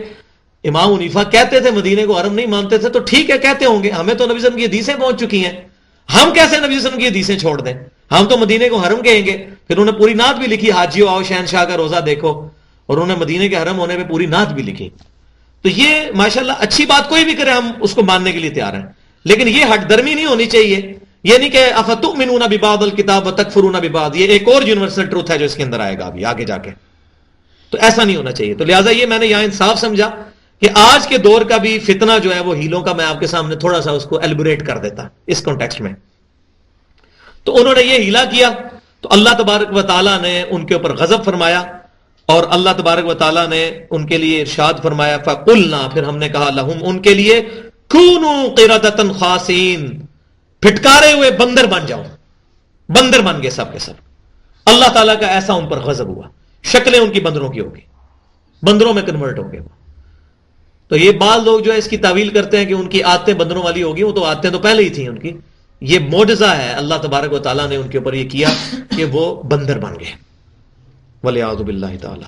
امام حنیفہ کہتے تھے مدینے کو حرم نہیں مانتے تھے، تو ٹھیک ہے کہتے ہوں گے، ہمیں تو نبی صلی اللہ علیہ وسلم کی حدیثیں پہنچ چکی ہیں، ہم کیسے نبی صلی اللہ علیہ وسلم کی حدیثیں چھوڑ دیں؟ ہم تو مدینے کو حرم کہیں گے. پھر انہوں نے پوری نعت بھی لکھی، حاجیو آؤ شہنشاہ کا روزہ دیکھو، اور انہوں نے مدینے کے حرم ہونے پہ پوری نعت بھی لکھی. تو یہ ماشاءاللہ اچھی بات کوئی بھی کرے ہم اس کو ماننے کے لیے تیار ہیں، لیکن یہ ہٹ درمی نہیں ہونی چاہیے. یہ نہیں کہ افتؤمنون ببعض الکتاب وتکفرون ببعض، یہ ایک اور یونیورسل ٹروتھ ہے جو اس کے اندر آئے گا ابھی آگے جا کے. تو ایسا نہیں ہونا چاہیے. تو لہٰذا یہ میں نے یہاں انصاف سمجھا کہ آج کے دور کا بھی فتنہ جو ہے وہ ہیلوں کا میں آپ کے سامنے تھوڑا سا اس کو ایلبوریٹ کر دیتا اس کانٹیکسٹ میں. تو انہوں نے یہ ہیلا کیا تو اللہ تبارک و تعالیٰ نے ان کے اوپر غضب فرمایا، اور اللہ تبارک و تعالیٰ نے ان کے لیے ارشاد فرمایا فَقُلْنَا، پھر ہم نے کہا لَهُمْ، ان کے لیے كُونُوا قِرَدَةً خَاسِئِينَ، پھٹکارے ہوئے بندر بن جاؤ. بندر بن گئے سب کے سب. اللہ تعالیٰ کا ایسا ان پر غضب ہوا، شکلیں ان کی بندروں کی ہوگی، بندروں میں کنورٹ ہو گئے. تو یہ بعض لوگ جو ہے اس کی تعویل کرتے ہیں کہ ان کی عادتیں بندروں والی ہوگی، وہ تو عادتیں تو پہلے ہی تھیں ان کی. یہ معجزہ ہے اللہ تبارک و تعالیٰ نے ان کے اوپر یہ کیا کہ وہ بندر بن گئے، وَلِعَاذُ بِاللَّهِ تَعَالَى.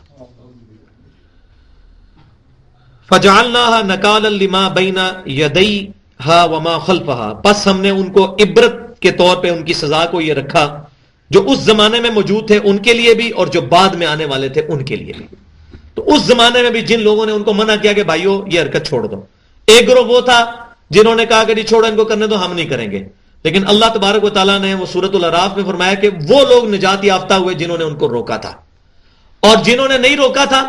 فَجَعَلْنَاهَا نَكَالًا لِمَا بَيْنَ يَدَيْهَا وَمَا خَلْفَهَا، پس ہم نے ان کو عبرت کے طور پہ ان کی سزا کو یہ رکھا جو اس زمانے میں موجود تھے ان کے لیے بھی اور جو بعد میں آنے والے تھے ان کے لیے بھی. تو اس زمانے میں بھی جن لوگوں نے ان کو منع کیا کہ بھائیو یہ حرکت چھوڑ دو، ایک گروہ وہ تھا جنہوں نے کہا کہ نہیں چھوڑو ان کو کرنے دو، ہم نہیں کریں گے. لیکن اللہ تبارک و تعالیٰ نے وہ سورۃ الاعراف میں فرمایا کہ وہ لوگ نجات یافتہ ہوئے جنہوں نے ان کو روکا تھا، اور جنہوں نے نہیں روکا تھا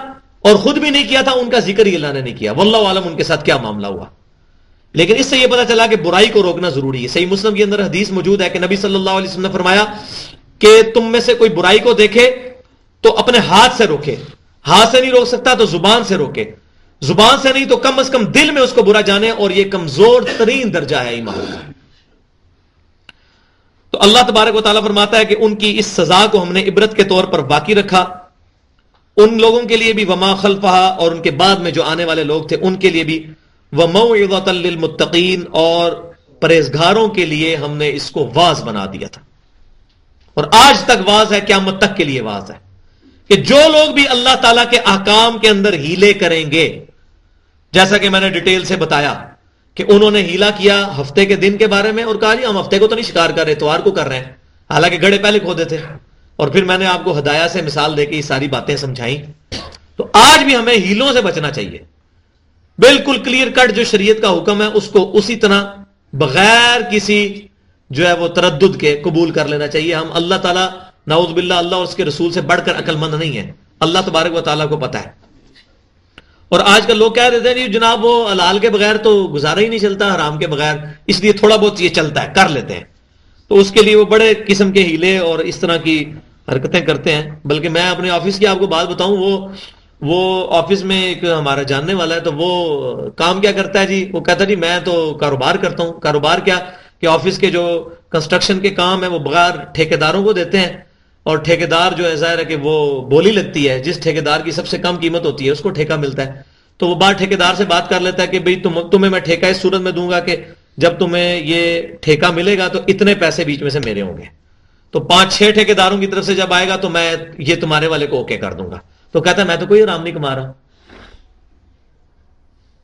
اور خود بھی نہیں کیا تھا ان کا ذکر ہی اللہ نے نہیں کیا. واللہ عالم ان کے ساتھ کیا معاملہ ہوا. لیکن اس سے یہ پتا چلا کہ برائی کو روکنا ضروری ہے. صحیح مسلم کے اندر حدیث موجود ہے کہ نبی صلی اللہ علیہ وسلم نے فرمایا کہ تم میں سے کوئی برائی کو دیکھے تو اپنے ہاتھ سے روکے، ہاتھ سے نہیں روک سکتا تو زبان سے روکے، زبان سے نہیں تو کم از کم دل میں اس کو برا جانے، اور یہ کمزور ترین درجہ ہے ایمان کا. تو اللہ تبارک و تعالیٰ فرماتا ہے کہ ان کی اس سزا کو ہم نے عبرت کے طور پر باقی رکھا، ان لوگوں کے لیے بھی وما خلفہا، اور ان کے بعد میں جو آنے والے لوگ تھے ان کے لیے بھی، وموعظۃ للمتقین، اور پرہیزگاروں کے لیے ہم نے اس کو واعظ بنا دیا تھا، اور آج تک واعظ ہے، قیامت تک کے لیے واعظ ہے کہ جو لوگ بھی اللہ تعالیٰ کے احکام کے اندر ہیلے کریں گے، جیسا کہ میں نے ڈیٹیل سے بتایا کہ انہوں نے ہیلا کیا ہفتے کے دن کے بارے میں اور کہا جی ہم ہفتے کو تو نہیں شکار کر رہے، اتوار کو کر رہے ہیں، حالانکہ گڑھے پہلے کھودے تھے، اور پھر میں نے آپ کو ہدایہ سے مثال دے کے یہ ساری باتیں سمجھائیں۔ تو آج بھی ہمیں ہیلوں سے بچنا چاہیے، بالکل کلیئر کٹ جو شریعت کا حکم ہے اس کو اسی طرح بغیر کسی جو ہے وہ تردد کے قبول کر لینا چاہیے۔ ہم اللہ تعالیٰ نعوذ باللہ اللہ اور اس کے رسول سے بڑھ کر عقل مند نہیں ہے، اللہ تبارک و تعالیٰ کو پتہ ہے۔ اور آج کل لوگ کہہ دیتے ہیں جناب وہ حلال کے بغیر تو گزارا ہی نہیں چلتا، حرام کے بغیر اس لیے تھوڑا بہت یہ چلتا ہے، کر لیتے ہیں، تو اس کے لیے وہ بڑے قسم کے ہیلے اور اس طرح کی حرکتیں کرتے ہیں۔ بلکہ میں اپنے آفس کی آپ کو بات بتاؤں، وہ آفس میں ایک ہمارا جاننے والا ہے، تو وہ کام کیا کرتا ہے جی، وہ کہتا ہے جی میں تو کاروبار کرتا ہوں۔ کاروبار کیا کہ آفس کے جو کنسٹرکشن کے کام ہے وہ بغیر ٹھیکیداروں کو دیتے ہیں، اور ٹھیکیدار جو ہے ظاہر ہے کہ وہ بولی لگتی ہے، جس ٹھیکیدار کی سب سے کم قیمت ہوتی ہے اس کو ٹھیکہ ملتا ہے، تو وہ بار ٹھیکیدار سے بات کر لیتا ہے کہ بھئی تمہیں میں ٹھیکہ اس صورت میں دوں گا کہ جب تمہیں یہ ٹھیکہ ملے گا تو اتنے پیسے بیچ میں سے میرے ہوں گے، تو 5-6 ٹھیکیداروں کی طرف سے جب آئے گا تو میں یہ تمہارے والے کو اوکے کر دوں گا۔ تو کہتا ہے میں تو کوئی حرام نہیں کما رہا،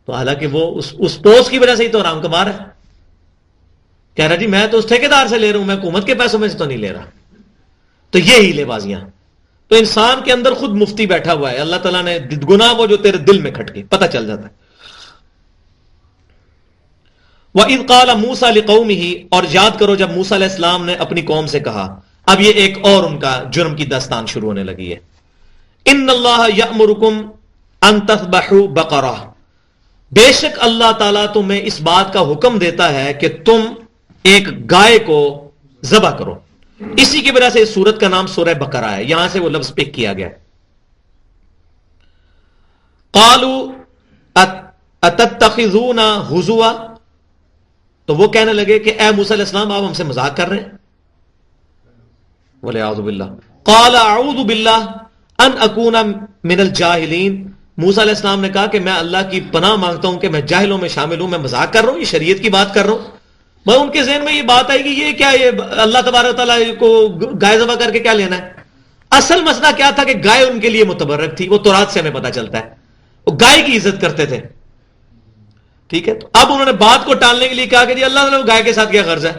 تو حالانکہ وہ اس پوسٹ کی وجہ سے ہی تو حرام کما رہا ہے، کہہ رہا جی میں تو اس ٹھیکیدار سے لے رہا ہوں، میں حکومت کے پیسوں میں سے تو نہیں لے رہا۔ تو یہ ہیلے بازیاں، تو انسان کے اندر خود مفتی بیٹھا ہوا ہے، اللہ تعالیٰ نے گناہ وہ جو تیرے دل میں کھٹ گئی پتہ چل جاتا ہے۔ وَإِذْ قَالَ مُوسَىٰ لِقَوْمِهِ، اور یاد کرو جب موسیٰ علیہ السلام نے اپنی قوم سے کہا، اب یہ ایک اور ان کا جرم کی داستان شروع ہونے لگی ہے۔ ان اللہ یأمرکم ان تذبحوا بقرہ، بے شک اللہ تعالیٰ تمہیں اس بات کا حکم دیتا ہے کہ تم ایک گائے کو ذبح کرو۔ اسی کی وجہ سے اس سورت کا نام سورہ بقرہ ہے، یہاں سے وہ لفظ پک کیا گیا۔ قالوا اتتخذونا ہزوا، تو وہ کہنے لگے کہ اے موسیٰ علیہ السلام آپ ہم سے مذاق کر رہے ہیں، وَلِعَاذُ بِاللَّهِ قَالَ أَعُوذُ بِاللَّهِ أَنْ أَكُونَ مِنَ الْجَاهِلِينَ، موسیٰ علیہ السلام نے کہا کہ میں اللہ کی پناہ مانگتا ہوں کہ میں جاہلوں میں شامل ہوں، میں مذاق کر رہا ہوں، یہ شریعت کی بات کر رہا ہوں۔ میں ان کے ذہن میں یہ بات آئی کہ یہ کیا، یہ اللہ تبارک تعالیٰ کو گائے ذبح کر کے کیا لینا ہے؟ اصل مسئلہ کیا تھا کہ گائے ان کے لیے متبرک تھی، وہ تورات سے ہمیں پتہ چلتا ہے، وہ گائے کی عزت کرتے تھے، ٹھیک ہے۔ تو اب انہوں نے بات کو ٹالنے کے لیے کہا کہ جی اللہ تعالیٰ گائے کے ساتھ کیا غرض ہے،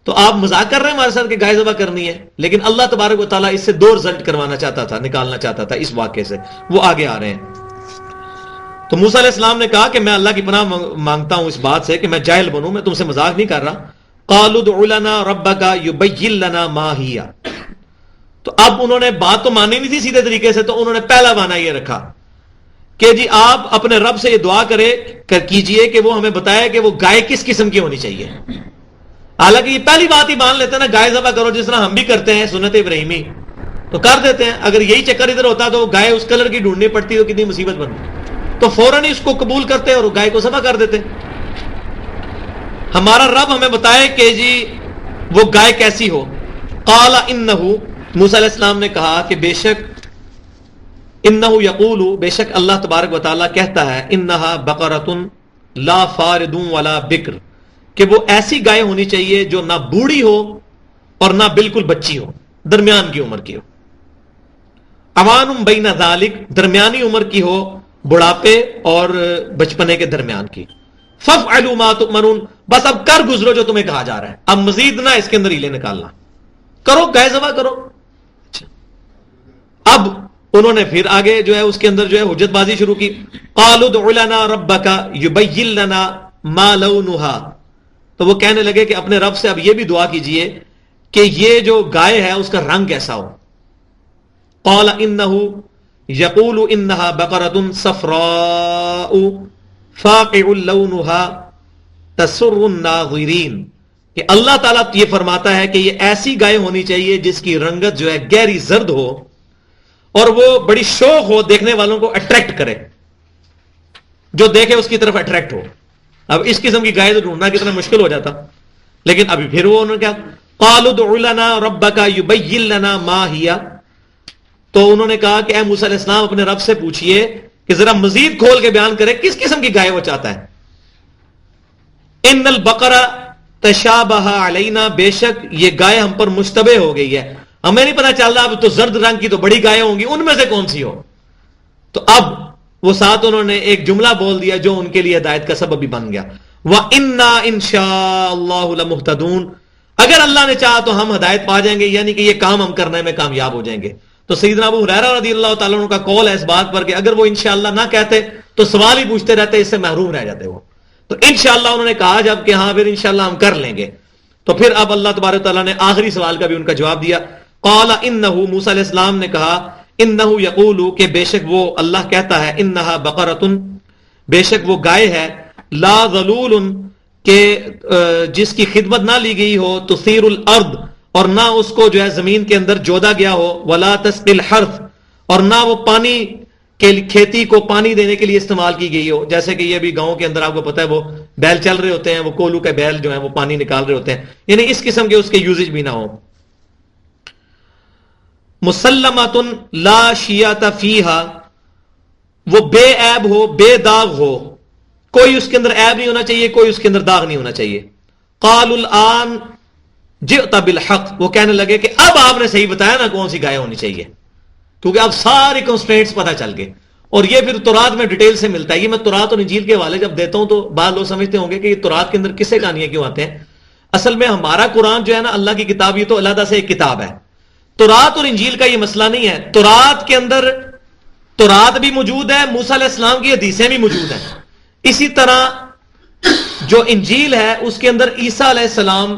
تو آپ مذاق کر رہے ہیں ہمارے ساتھ کہ گائے ذبح کرنی ہے، لیکن اللہ تبارک و تعالیٰ اس سے 2 رزلٹ کروانا چاہتا تھا، نکالنا چاہتا تھا اس واقعے سے، وہ آگے آ رہے ہیں۔ تو موسیٰ علیہ السلام نے کہا کہ میں اللہ کی پناہ مانگتا ہوں اس بات سے کہ میں جاہل بنوں، میں تم سے مذاق نہیں کر رہا۔ قالوا ادع لنا ربک یبین لنا ما ہی، تو اب انہوں نے بات تو مانی نہیں تھی سیدھے طریقے سے، تو انہوں نے پہلا بہانہ یہ رکھا کہ جی آپ اپنے رب سے یہ دعا کیجئے کہ وہ ہمیں بتائے کہ وہ گائے کس قسم کی ہونی چاہیے۔ حالانکہ یہ پہلی بات ہی مان لیتے ہیں نا، گائے ذبح کرو جس طرح ہم بھی کرتے ہیں سنت ابراہیمی، تو کر دیتے ہیں۔ اگر یہی چکر ادھر ہوتا تو گائے اس کلر کی ڈھونڈنی پڑتی تو کتنی مصیبت بنتی، تو فوراً اس کو قبول کرتے اور گائے کو ذبح کر دیتے۔ ہمارا رب ہمیں بتائے کہ جی وہ گائے کیسی ہو۔ قال انہ، موسیٰ علیہ السلام نے کہا کہ بے شک، انہ یقول، بے شک اللہ تبارک و تعالیٰ کہتا ہے، انہا بقرۃ لا فارد ولا بکر، کہ وہ ایسی گائے ہونی چاہیے جو نہ بوڑھی ہو اور نہ بالکل بچی ہو، درمیان کی عمر کی ہو۔ اوان بین ذالک، درمیانی عمر کی ہو، بڑھاپے اور بچپنے کے درمیان کی۔ فافعلوا ما تؤمرون، بس اب کر گزرو جو تمہیں کہا جا رہا ہے، اب مزید نہ اس کے اندر ہیلے نکالنا، کرو گائے ذبح کرو۔ اب انہوں نے پھر آگے جو ہے اس کے اندر جو ہے حجت بازی شروع کی۔ قالوا ادع لنا ربک یبین لنا ما لونھا، تو وہ کہنے لگے کہ اپنے رب سے اب یہ بھی دعا کیجئے کہ یہ جو گائے ہے اس کا رنگ کیسا ہو۔ قال انہ یقول انہا بقرۃ صفراء فاقع لونھا تسر الناظرین، کہ اللہ تعالیٰ یہ فرماتا ہے کہ یہ ایسی گائے ہونی چاہیے جس کی رنگت جو ہے گہری زرد ہو اور وہ بڑی شوق ہو، دیکھنے والوں کو اٹریکٹ کرے، جو دیکھے اس کی طرف اٹریکٹ ہو۔ اب اس قسم کی گائے تو ڈھونڈنا کتنا مشکل ہو جاتا، لیکن ابھی پھر وہ انہوں نے کیا، قالوا ادع لنا ربك يبين لنا ما هي، تو انہوں نے کہا کہ اے موسیٰ علیہ السلام اپنے رب سے پوچھئے کہ ذرا مزید کھول کے بیان کرے کس قسم کی گائے وہ چاہتا ہے. ان البقرہ تشابہ علینا، بے شک یہ گائے ہم پر مشتبہ ہو گئی ہے، ہمیں نہیں پتا چل رہا اب تو زرد رنگ کی تو بڑی گائے ہوں گی، ان میں سے کون سی ہو. تو اب وہ ساتھ انہوں نے ایک جملہ بول دیا جو ان کے لیے ہدایت کا سبب بھی بن گیا، وَإِنَّا إِن شَاءَ اللَّهُ لَمُهْتَدُونَ، اگر اللہ نے چاہا تو ہم ہدایت پا جائیں گے، یعنی کہ یہ کام ہم کرنے میں کامیاب ہو جائیں گے. تو سیدنا ابو ہریرہ رضی اللہ تعالیٰ عنہ کا قول ہے اس بات پر کہ اگر وہ انشاءاللہ نہ کہتے تو سوال ہی پوچھتے رہتے، اس سے محروم رہ جاتے وہ. تو انشاءاللہ انہوں نے کہا جب کہ ہاں پھر انشاءاللہ ہم کر لیں گے. تو پھر اب اللہ تبارک و تعالیٰ نے آخری سوال کا بھی ان کا جواب دیا. قال انہ، موسیٰ علیہ السلام نے کہا انہ یقول، کہ بے شک وہ اللہ کہتا ہے، انہا بقرۃ، بے شک وہ گائے ہے، لا ذلول، کہ جس کی خدمت نہ لی گئی ہو، تثیر الارض، اور نہ اس کو جو ہے زمین کے اندر جودا گیا ہو، ولا تسقی الحرث، اور نہ وہ پانی کے کھیتی کو پانی دینے کے لیے استعمال کی گئی ہو. جیسے کہ یہ بھی گاؤں کے اندر آپ کو پتہ ہے وہ بیل چل رہے ہوتے ہیں، وہ کولو کے بیل جو ہیں وہ پانی نکال رہے ہوتے ہیں، یعنی اس قسم کے اس کے یوزج بھی نہ ہو. مسلمۃ لا شیاۃ فیہا، وہ بے عیب ہو، بے داغ ہو، کوئی اس کے اندر عیب نہیں ہونا چاہیے، کوئی اس کے اندر داغ نہیں ہونا چاہیے. قالوا الآن جئت بالحق، وہ کہنے لگے کہ اب آپ نے صحیح بتایا نا کون سی گائے ہونی چاہیے، کیونکہ اب سارے کنسٹرینٹس پتہ چل گئے. اور یہ پھر تورات میں ڈیٹیل سے ملتا ہے. یہ میں تورات اور انجیل کے حوالے جب دیتا ہوں تو بعض لوگ سمجھتے ہوں گے کہ یہ تورات کے اندر قصے کہانیاں کیوں آتے ہیں. اصل میں ہمارا قرآن جو ہے نا اللہ کی کتاب، یہ تو علیحدہ سے ایک کتاب ہے. تورات اور انجیل کا یہ مسئلہ نہیں ہے. تورات کے اندر تورات بھی موجود ہے، موسیٰ علیہ السلام کی حدیثیں بھی موجود ہیں. اسی طرح جو انجیل ہے اس کے اندر عیسیٰ علیہ السلام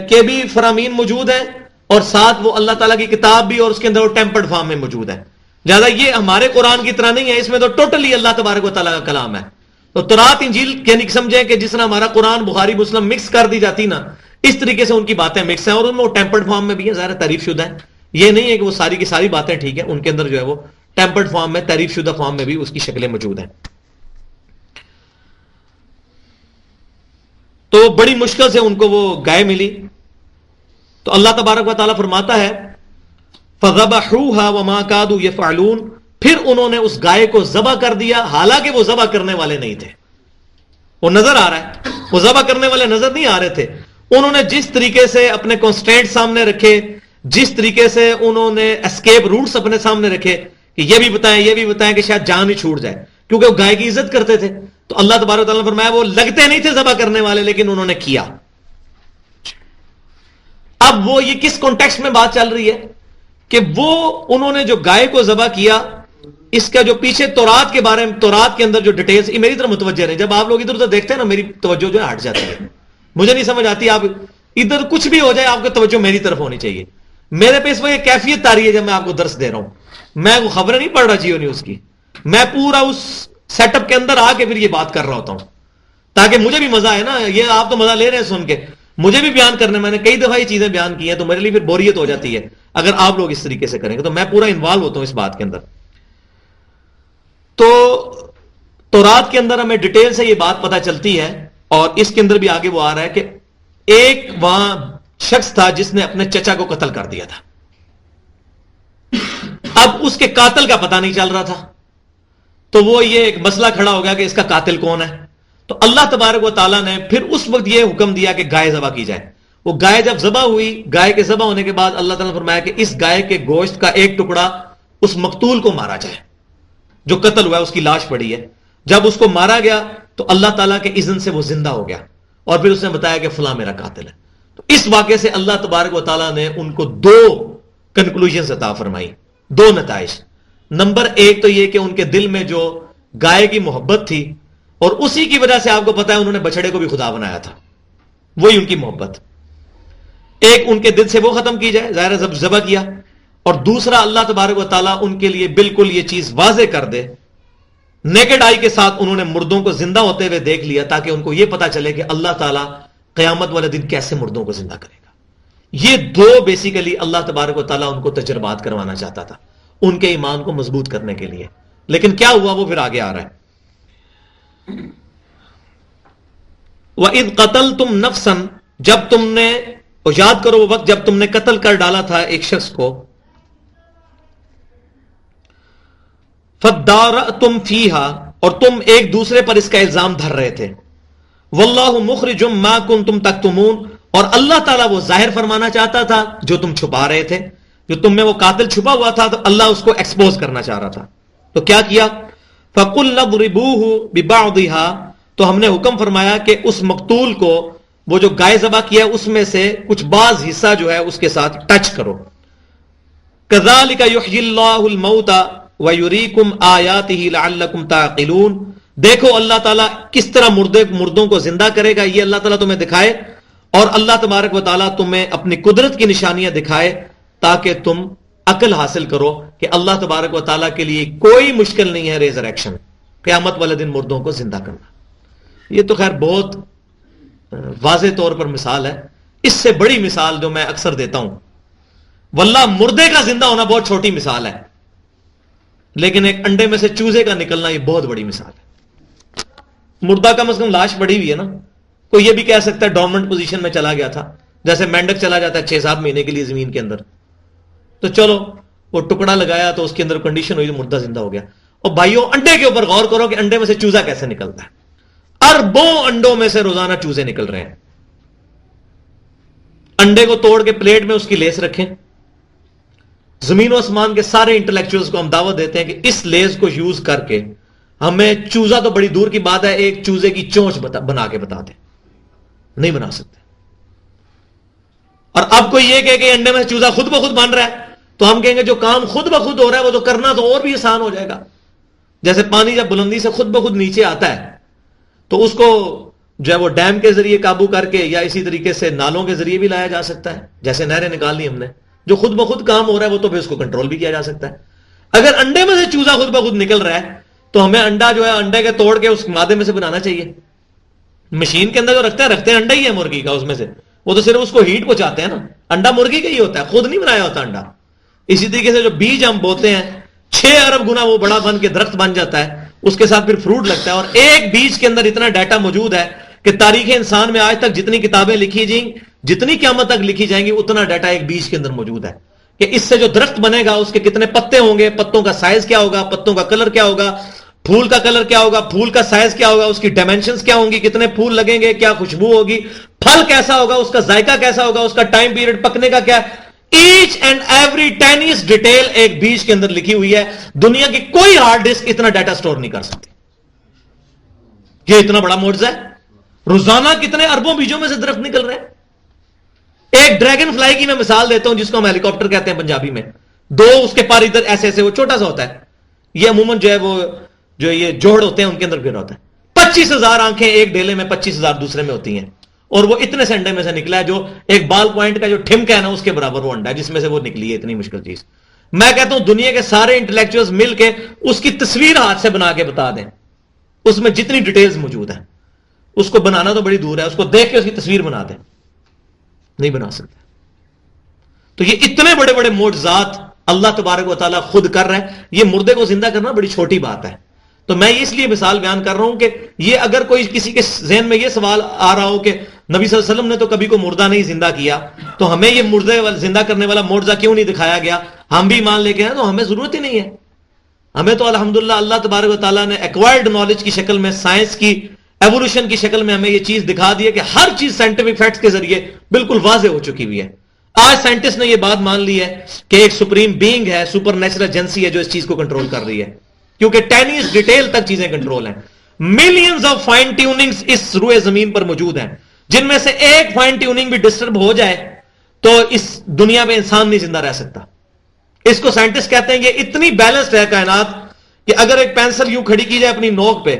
کے بھی فرامین موجود ہیں، اور ساتھ وہ اللہ تعالیٰ کی کتاب بھی، اور اس کے اندر وہ ٹیمپرڈ فارم میں موجود ہے. لہذا یہ ہمارے قرآن کی طرح نہیں ہے، اس میں تو ٹوٹلی اللہ تبارک و تعالیٰ کا کلام ہے. تو تورات انجیل یعنی سمجھیں کہ جس طرح ہمارا قرآن بخاری مسلم مکس کر دی جاتی نا، اس طریقے سے ان کی باتیں مکس ہیں، اور ان میں وہ ٹیمپرڈ فارم میں بھی ہیں، ظاہر تعریف شدہ ہیں. یہ نہیں ہے کہ وہ ساری کی ساری باتیں ٹھیک ہیں، ان کے اندر جو ہے وہ ٹیمپرڈ فارم میں، تعریف شدہ فارم میں بھی اس کی شکلیں موجود ہیں. تو بڑی مشکل سے ان کو وہ گائے ملی. تو اللہ تبارک و تعالیٰ فرماتا ہے فَذَبَحُوهَا وَمَا كَادُوا يَفْعَلُونَ، پھر انہوں نے اس گائے کو ذبح کر دیا، حالانکہ وہ ذبح کرنے والے نہیں تھے. وہ نظر آ رہا ہے وہ ذبح کرنے والے نظر نہیں آ رہے تھے. انہوں نے جس طریقے سے اپنے کنسٹرینٹ سامنے رکھے، جس طریقے سے انہوں نے اسکیپ روٹس اپنے سامنے رکھے کہ یہ بھی بتائیں کہ شاید جان ہی چھوٹ جائے، کیونکہ وہ گائے کی عزت کرتے تھے. تو اللہ تبارک و تعالیٰ نے فرمایا وہ لگتے نہیں تھے ذبح کرنے والے، لیکن انہوں نے کیا. اب وہ یہ کس کانٹیکسٹ میں بات چل رہی ہے کہ وہ انہوں نے جو گائے کو ذبح کیا، اس کا جو پیچھے تورات کے بارے میں، تورات کے اندر جو ڈیٹیلز، میری طرف متوجہ رہے. جب آپ لوگ ادھر ادھر دیکھتے ہیں نا، میری توجہ جو ہے ہٹ جاتی ہے، مجھے نہیں سمجھ آتی. آپ ادھر کچھ بھی ہو جائے آپ کی توجہ میری طرف ہونی چاہیے. میرے پہ اس وقت یہ کیفیت آ رہی ہے جب میں آپ کو درس دے رہا ہوں، میں وہ خبریں نہیں پڑھ رہا جیو نیوز کی، میں پورا اس سیٹ اپ کے اندر آ کے پھر یہ بات کر رہا ہوتا ہوں تاکہ مجھے بھی مزہ آئے نا. یہ آپ تو مزہ لے رہے ہیں سن کے، مجھے بھی بیان کرنے، میں نے کئی دفعہ یہ چیزیں بیان کی ہیں، تو میرے لیے پھر بوریت ہو جاتی ہے اگر آپ لوگ اس طریقے سے کریں گے. تو میں پورا انوالو ہوتا ہوں اس بات کے اندر. تو تورات کے اندر ہمیں ڈیٹیل سے یہ بات پتہ چلتی ہے، اور اس کے اندر بھی آگے وہ آ رہا ہے کہ ایک وہاں شخص تھا جس نے اپنے چچا کو قتل کر دیا تھا. اب اس کے قاتل کا پتہ نہیں چل رہا تھا، تو وہ یہ ایک مسئلہ کھڑا ہو گیا کہ اس کا قاتل کون ہے. تو اللہ تبارک و تعالیٰ نے پھر اس وقت یہ حکم دیا کہ گائے ذبح کی جائے. وہ گائے جب ذبح ہوئی، گائے کے ذبح ہونے کے بعد اللہ تعالیٰ نے فرمایا کہ اس گائے کے گوشت کا ایک ٹکڑا اس مقتول کو مارا جائے، جو قتل ہوا ہے، اس کی لاش پڑی ہے. جب اس کو مارا گیا تو اللہ تعالیٰ کے اذن سے وہ زندہ ہو گیا، اور پھر اس نے بتایا کہ فلاں میرا قاتل ہے. تو اس واقعے سے اللہ تبارک و تعالیٰ نے ان کو دو کنکلوژنز عطا فرمائی، دو نتائج. نمبر ایک تو یہ کہ ان کے دل میں جو گائے کی محبت تھی، اور اسی کی وجہ سے آپ کو پتا ہے انہوں نے بچڑے کو بھی خدا بنایا تھا، وہی ان کی محبت، ایک ان کے دل سے وہ ختم کی جائے، ظاہر ہے ذبح کیا. اور دوسرا اللہ تبارک و تعالیٰ ان کے لیے بالکل یہ چیز واضح کر دے، نیکڈ آئی کے ساتھ انہوں نے مردوں کو زندہ ہوتے ہوئے دیکھ لیا، تاکہ ان کو یہ پتا چلے کہ اللہ تعالیٰ قیامت والے دن کیسے مردوں کو زندہ کرے گا. یہ دو بیسیکلی اللہ تبارک و تعالیٰ ان کو تجربات کروانا چاہتا تھا ان کے ایمان کو مضبوط کرنے کے لیے. لیکن کیا ہوا وہ پھر آگے آ رہا ہے. وَإِذْ قَتَلْتُمْ نَفْسًا، جب تم نے اور یاد کرو وہ وقت جب تم نے قتل کر ڈالا تھا ایک شخص کو، فَدَّارَأْتُمْ فِيهَا، اور تم ایک دوسرے پر اس کا الزام دھر رہے تھے، وَاللَّهُ مُخْرِجٌ مَا كُنْتُمْ تَكْتُمُونَ، اور اللہ تعالیٰ وہ ظاہر فرمانا چاہتا تھا جو تم چھپا رہے تھے، جو تم میں وہ قاتل چھپا ہوا تھا تو اللہ اس کو ایکسپوز کرنا چاہ رہا تھا، تو کیا کیا؟ فَقُلْنَا اضْرِبُوهُ بِبَعْضِهَا، تو ہم نے حکم فرمایا کہ اس مقتول کو، وہ جو گائے ذبح کیا اس میں سے کچھ بعض حصہ جو ہے اس کے ساتھ ٹچ کرو۔ كَذَلِكَ يُحْيِي اللَّهُ الْمَوْتَى وَيُرِيكُمْ آيَاتِهِ لَعَلَّكُمْ تَعْقِلُونَ، دیکھو اللہ تعالیٰ کس طرح مردوں کو زندہ کرے گا، یہ اللہ تعالیٰ تمہیں دکھائے، اور اللہ تبارک و تعالیٰ تمہیں اپنی قدرت کی نشانیاں دکھائے تاکہ تم عقل حاصل کرو کہ اللہ تبارک و تعالیٰ کے لیے کوئی مشکل نہیں ہے ریزریکشن، قیامت والے دن مردوں کو زندہ کرنا۔ یہ تو خیر بہت واضح طور پر مثال ہے، اس سے بڑی مثال جو میں اکثر دیتا ہوں، واللہ مردے کا زندہ ہونا بہت چھوٹی مثال ہے، لیکن ایک انڈے میں سے چوزے کا نکلنا یہ بہت بڑی مثال ہے۔ مردہ کم از کم لاش پڑی ہوئی ہے نا، کوئی یہ بھی کہہ سکتا ہے ڈورمنٹ پوزیشن میں چلا گیا تھا، جیسے مینڈک چلا جاتا ہے 6-7 مہینے کے لیے زمین کے اندر، تو چلو وہ ٹکڑا لگایا تو اس کے اندر کنڈیشن ہوئی تو مردہ زندہ ہو گیا۔ اور بھائیوں انڈے کے اوپر غور کرو کہ انڈے میں سے چوزا کیسے نکلتا ہے، اربوں انڈوں میں سے روزانہ چوزے نکل رہے ہیں۔ انڈے کو توڑ کے پلیٹ میں اس کی لیس رکھیں، زمین و آسمان کے سارے انٹلیکچوئلز کو ہم دعوت دیتے ہیں کہ اس لیس کو یوز کر کے ہمیں چوزا تو بڑی دور کی بات ہے، ایک چوزے کی چونچ بنا کے بتا دیں، نہیں بنا سکتے۔ اور اب کوئی یہ کہ انڈے میں چوزا خود بخود بن رہا ہے تو ہم کہیں گے جو کام خود بخود ہو رہا ہے وہ تو کرنا تو اور بھی آسان ہو جائے گا۔ جیسے پانی جب بلندی سے خود بخود نیچے آتا ہے تو اس کو جو ہے وہ ڈیم کے ذریعے قابو کر کے یا اسی طریقے سے نالوں کے ذریعے بھی لایا جا سکتا ہے، جیسے نہریں نکال لی ہم نے، جو خود بخود کام ہو رہا ہے وہ تو پھر اس کو کنٹرول بھی کیا جا سکتا ہے۔ اگر انڈے میں سے چوزا خود بخود نکل رہا ہے تو ہمیں انڈا جو ہے انڈے کے توڑ کے اس مادے میں سے بنانا چاہیے۔ مشین کے اندر جو رکھتے ہیں انڈا ہی ہے مرغی کا، اس میں سے وہ تو صرف اس کو ہیٹ پہنچاتے ہیں نا، انڈا مرغی کا ہی ہوتا ہے، خود نہیں بنایا ہوتا انڈا۔ اسی طریقے سے جو بیج ہم بوتے ہیں 6 ارب گنا وہ بڑا بن کے درخت بن جاتا ہے، اس کے ساتھ پھر فروٹ لگتا ہے، اور ایک بیج کے اندر اتنا ڈیٹا موجود ہے کہ تاریخ انسان میں آج تک جتنی کتابیں لکھی جائیں، جتنی قیامت تک لکھی جائیں گی، اتنا ڈیٹا ایک بیج کے اندر موجود ہے کہ اس سے جو درخت بنے گا اس کے کتنے پتے ہوں گے، پتوں کا سائز کیا ہوگا، پتوں کا کلر کیا ہوگا، پھول کا کلر کیا ہوگا، پھول کا سائز کیا ہوگا، اس کی ڈائمینشنز کیا ہوں گی، کتنے پھول لگیں گے، کیا خوشبو ہوگی، پھل کیسا ہوگا، اس کا ذائقہ کیسا ہوگا، اس کا ٹائم پیریڈ پکنے کا کیا، ایچ اینڈ ایوری ٹینیس ڈیٹیل ایک بیج کے اندر لکھی ہوئی ہے۔ دنیا کی کوئی ہارڈ ڈسک اتنا ڈیٹا سٹور نہیں کر سکتی۔ یہ اتنا بڑا معجزہ ہے۔ روزانہ کتنے اربوں بیجوں میں سے درخت نکل رہے ہیں۔ ایک ڈریگن فلائی کی میں مثال دیتا ہوں، جس کو ہم ہیلی کاپٹر کہتے ہیں پنجابی میں، 2 اس کے پر ادھر ایسے ایسے، وہ چھوٹا سا ہوتا ہے، یہ عموماً جو ہے وہ جو یہ جوڑ ہوتے ہیں ان کے اندر پھر ہوتا ہے۔ 25,000 آنکھیں ایک ڈیلے میں، 25,000 دوسرے میں ہوتی ہیں، اور وہ اتنے سے انڈے میں سے نکلا ہے جو ایک بال پوائنٹ کا جو ٹھمکا ہے نا اس کے برابر وہ انڈا ہے جس میں سے وہ نکلی ہے، اتنی مشکل چیز۔ میں کہتا ہوں دنیا کے سارے انٹلیکچوئلز مل کے اس کی تصویر ہاتھ سے بنا کے بتا دیں، اس میں جتنی ڈیٹیلز موجود ہیں، اس کو بنانا تو بڑی دور ہے، اس کو دیکھ کے اس کی تصویر بنا دیں، نہیں بنا سکتے۔ تو یہ اتنے بڑے بڑے معجزات اللہ تبارک و تعالیٰ خود کر رہا ہے، یہ مردے کو زندہ کرنا بڑی چھوٹی بات ہے۔ تو میں اس لیے مثال بیان کر رہا ہوں کہ یہ اگر کوئی کسی کے ذہن میں یہ سوال آ رہا ہو کہ نبی صلی اللہ علیہ وسلم نے تو کبھی کو مردہ نہیں زندہ کیا، تو ہمیں یہ مردے زندہ کرنے والا معجزہ کیوں نہیں دکھایا گیا، ہم بھی ایمان لے کے ہیں تو ہمیں ضرورت ہی نہیں ہے۔ ہمیں تو الحمدللہ اللہ تبارک و تعالیٰ نے ایکوائرڈ نالج کی شکل میں، سائنس کی ایوولوشن کی شکل میں ہمیں یہ چیز دکھا دی ہے کہ ہر چیز سائنٹیفک فیکٹس کے ذریعے بالکل واضح ہو چکی ہوئی ہے۔ آج سائنٹسٹ نے یہ بات مان لی ہے کہ ایک سپریم بینگ ہے، سپر نیچرل ایجنسی ہے جو اس چیز کو کنٹرول کر رہی ہے، کیونکہ ٹینیس ڈیٹیل تک چیزیں کنٹرول ہیں۔ ملینز آف فائن ٹیوننگز اس روئے زمین پر موجود ہیں، جن میں سے ایک فائن ٹیوننگ بھی ڈسٹرب ہو جائے تو اس دنیا میں انسان نہیں زندہ رہ سکتا۔ اس کو سائنٹسٹ کہتے ہیں یہ اتنی بیلنسڈ ہے کائنات کہ اگر ایک پینسل یوں کھڑی کی جائے اپنی نوک پہ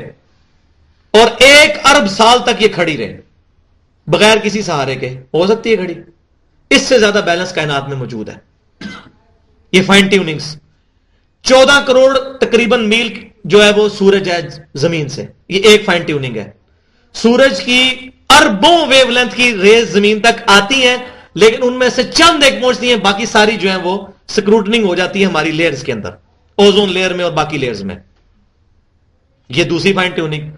اور 1 ارب سال تک یہ کھڑی رہے بغیر کسی سہارے کے، ہو سکتی ہے کھڑی؟ اس سے زیادہ بیلنس کائنات میں موجود ہے۔ یہ فائن ٹیوننگز 14 کروڑ تقریباً میل جو ہے وہ سورج ہے زمین سے، یہ ایک فائن ٹیوننگ ہے۔ سورج کی اربوں ویو لینتھ کی ریز زمین تک آتی ہیں، لیکن ان میں سے چند ایک پہنچتی ہیں، باقی ساری جو ہیں وہ سکروٹنگ ہو جاتی ہے ہماری لیئرز کے اندر، اوزون لیئر میں اور باقی لیئرز میں۔ یہ دوسری فائن ٹیوننگ۔